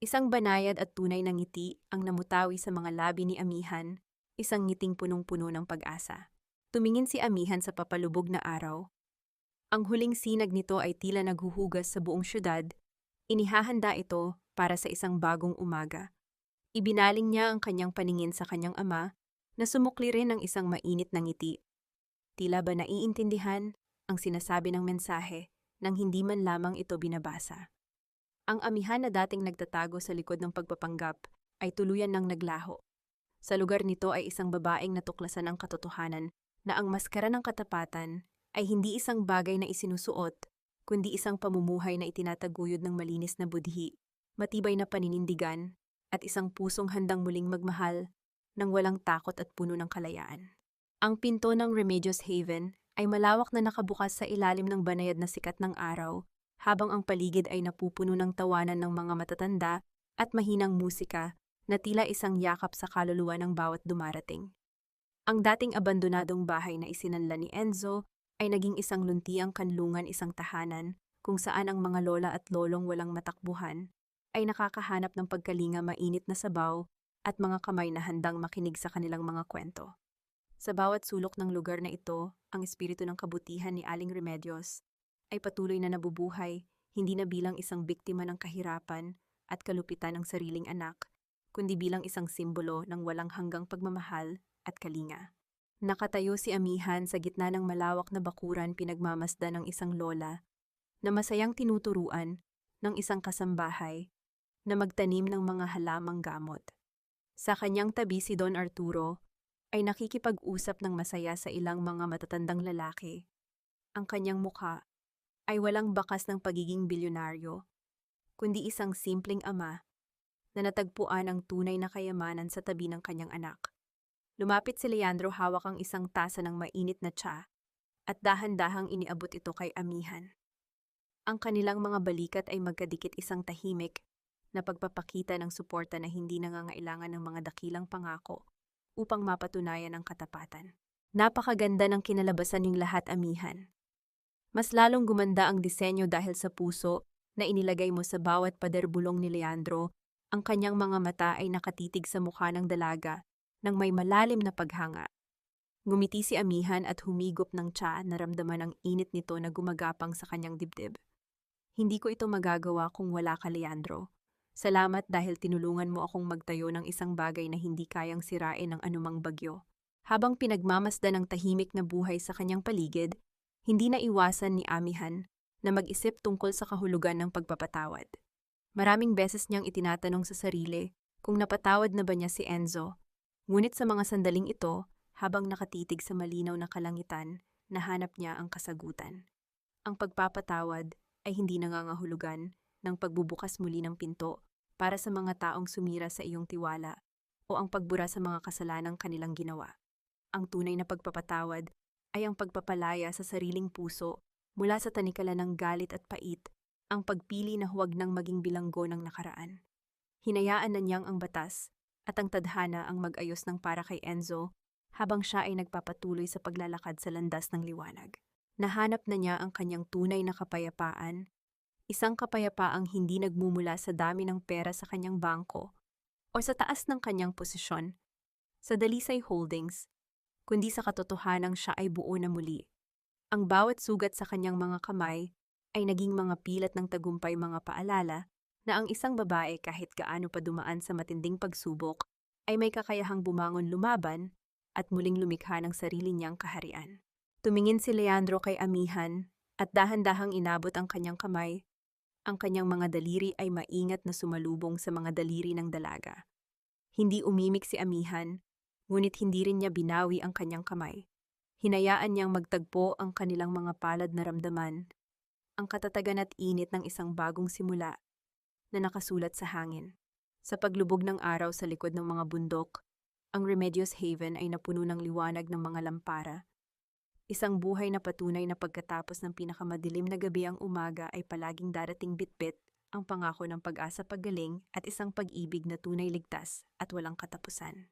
Isang banayad at tunay na ngiti ang namutawi sa mga labi ni amihan, isang ngiting punong-puno ng pag-asa. Tumingin si amihan sa papalubog na araw. Ang huling sinag nito ay tila naghuhugas sa buong syudad. Inihahanda ito para sa isang bagong umaga. Ibinaling niya ang kanyang paningin sa kanyang ama, na sumukli rin ng isang mainit na ngiti. Tila ba naiintindihan ang sinasabi ng mensahe nang hindi man lamang ito binabasa. Ang amihan na dating nagtatago sa likod ng pagpapanggap ay tuluyan ng naglaho. Sa lugar nito ay isang babaeng natuklasan ang katotohanan na ang maskara ng katapatan ay hindi isang bagay na isinusuot, kundi isang pamumuhay na itinataguyod ng malinis na budhi, matibay na paninindigan, at isang pusong handang muling magmahal ng walang takot at puno ng kalayaan. Ang pinto ng Remedios Haven ay malawak na nakabukas sa ilalim ng banayad na sikat ng araw, habang ang paligid ay napupuno ng tawanan ng mga matatanda at mahinang musika na tila isang yakap sa kaluluwa ng bawat dumarating. Ang dating abandonadong bahay na isinanla ni Enzo ay naging isang luntiang kanlungan, isang tahanan kung saan ang mga lola at lolong walang matakbuhan ay nakakahanap ng pagkalinga, mainit na sabaw at mga kamay na handang makinig sa kanilang mga kwento. Sa bawat sulok ng lugar na ito, ang espiritu ng kabutihan ni Aling Remedios ay patuloy na nabubuhay, hindi na bilang isang biktima ng kahirapan at kalupitan ng sariling anak, kundi bilang isang simbolo ng walang hanggang pagmamahal at kalinga. Nakatayo si amihan sa gitna ng malawak na bakuran, pinagmamasdan ng isang lola na masayang tinuturuan ng isang kasambahay na magtanim ng mga halamang gamot. Sa kanyang tabi si Don Arturo ay nakikipag-usap ng masaya sa ilang mga matatandang lalaki. Ang kanyang mukha ay walang bakas ng pagiging bilyonaryo, kundi isang simpleng ama na natagpuan ang tunay na kayamanan sa tabi ng kanyang anak. Lumapit si Leandro, hawak ang isang tasa ng mainit na tsa at dahan-dahang iniabot ito kay amihan. Ang kanilang mga balikat ay magkadikit, isang tahimik na pagpapakita ng suporta na hindi nangangailangan ng mga dakilang pangako upang mapatunayan ang katapatan. Napakaganda ng kinalabasan ng lahat, amihan. Mas lalong gumanda ang disenyo dahil sa puso na inilagay mo sa bawat paderbulong ni Leandro. Ang kanyang mga mata ay nakatitig sa mukha ng dalaga nang may malalim na paghanga. Ngumiti si amihan at humigop ng tsa, naramdaman ang init nito na gumagapang sa kanyang dibdib. Hindi ko ito magagawa kung wala ka, Leandro. Salamat dahil tinulungan mo akong magtayo ng isang bagay na hindi kayang sirain ng anumang bagyo. Habang pinagmamasdan ng tahimik na buhay sa kanyang paligid, hindi na iwasan ni amihan na mag-isip tungkol sa kahulugan ng pagpapatawad. Maraming beses niyang itinatanong sa sarili kung napatawad na ba niya si Enzo, ngunit sa mga sandaling ito, habang nakatitig sa malinaw na kalangitan, nahanap niya ang kasagutan. Ang pagpapatawad ay hindi nangangahulugan ng pagbubukas muli ng pinto para sa mga taong sumira sa iyong tiwala o ang pagbura sa mga kasalanang kanilang ginawa. Ang tunay na pagpapatawad ay ang pagpapalaya sa sariling puso mula sa tanikala ng galit at pait, ang pagpili na huwag nang maging bilanggo ng nakaraan. Hinayaan na niyang ang batas at ang tadhana ang mag-ayos ng para kay Enzo habang siya ay nagpapatuloy sa paglalakad sa landas ng liwanag. Nahanap na niya ang kanyang tunay na kapayapaan, isang kapayapaang hindi nagmumula sa dami ng pera sa kanyang bangko o sa taas ng kanyang posisyon sa Dalisay Holdings, kundi sa katotohanang siya ay buo na muli. Ang bawat sugat sa kanyang mga kamay ay naging mga pilat ng tagumpay, mga paalala na ang isang babae, kahit gaano pa dumaan sa matinding pagsubok, ay may kakayahang bumangon, lumaban at muling lumikha ng sarili niyang kaharian. Tumingin si Leandro kay amihan at dahan-dahang inabot ang kanyang kamay. Ang kanyang mga daliri ay maingat na sumalubong sa mga daliri ng dalaga. Hindi umimik si amihan, ngunit hindi rin niya binawi ang kanyang kamay. Hinayaan niyang magtagpo ang kanilang mga palad na ramdaman, ang katatagan at init ng isang bagong simula na nakasulat sa hangin. Sa paglubog ng araw sa likod ng mga bundok, ang Remedios Haven ay napuno ng liwanag ng mga lampara. Isang buhay na patunay na pagkatapos ng pinakamadilim na gabi, ang umaga ay palaging darating bitbit, ang pangako ng pag-asa, paggaling at isang pag-ibig na tunay, ligtas at walang katapusan.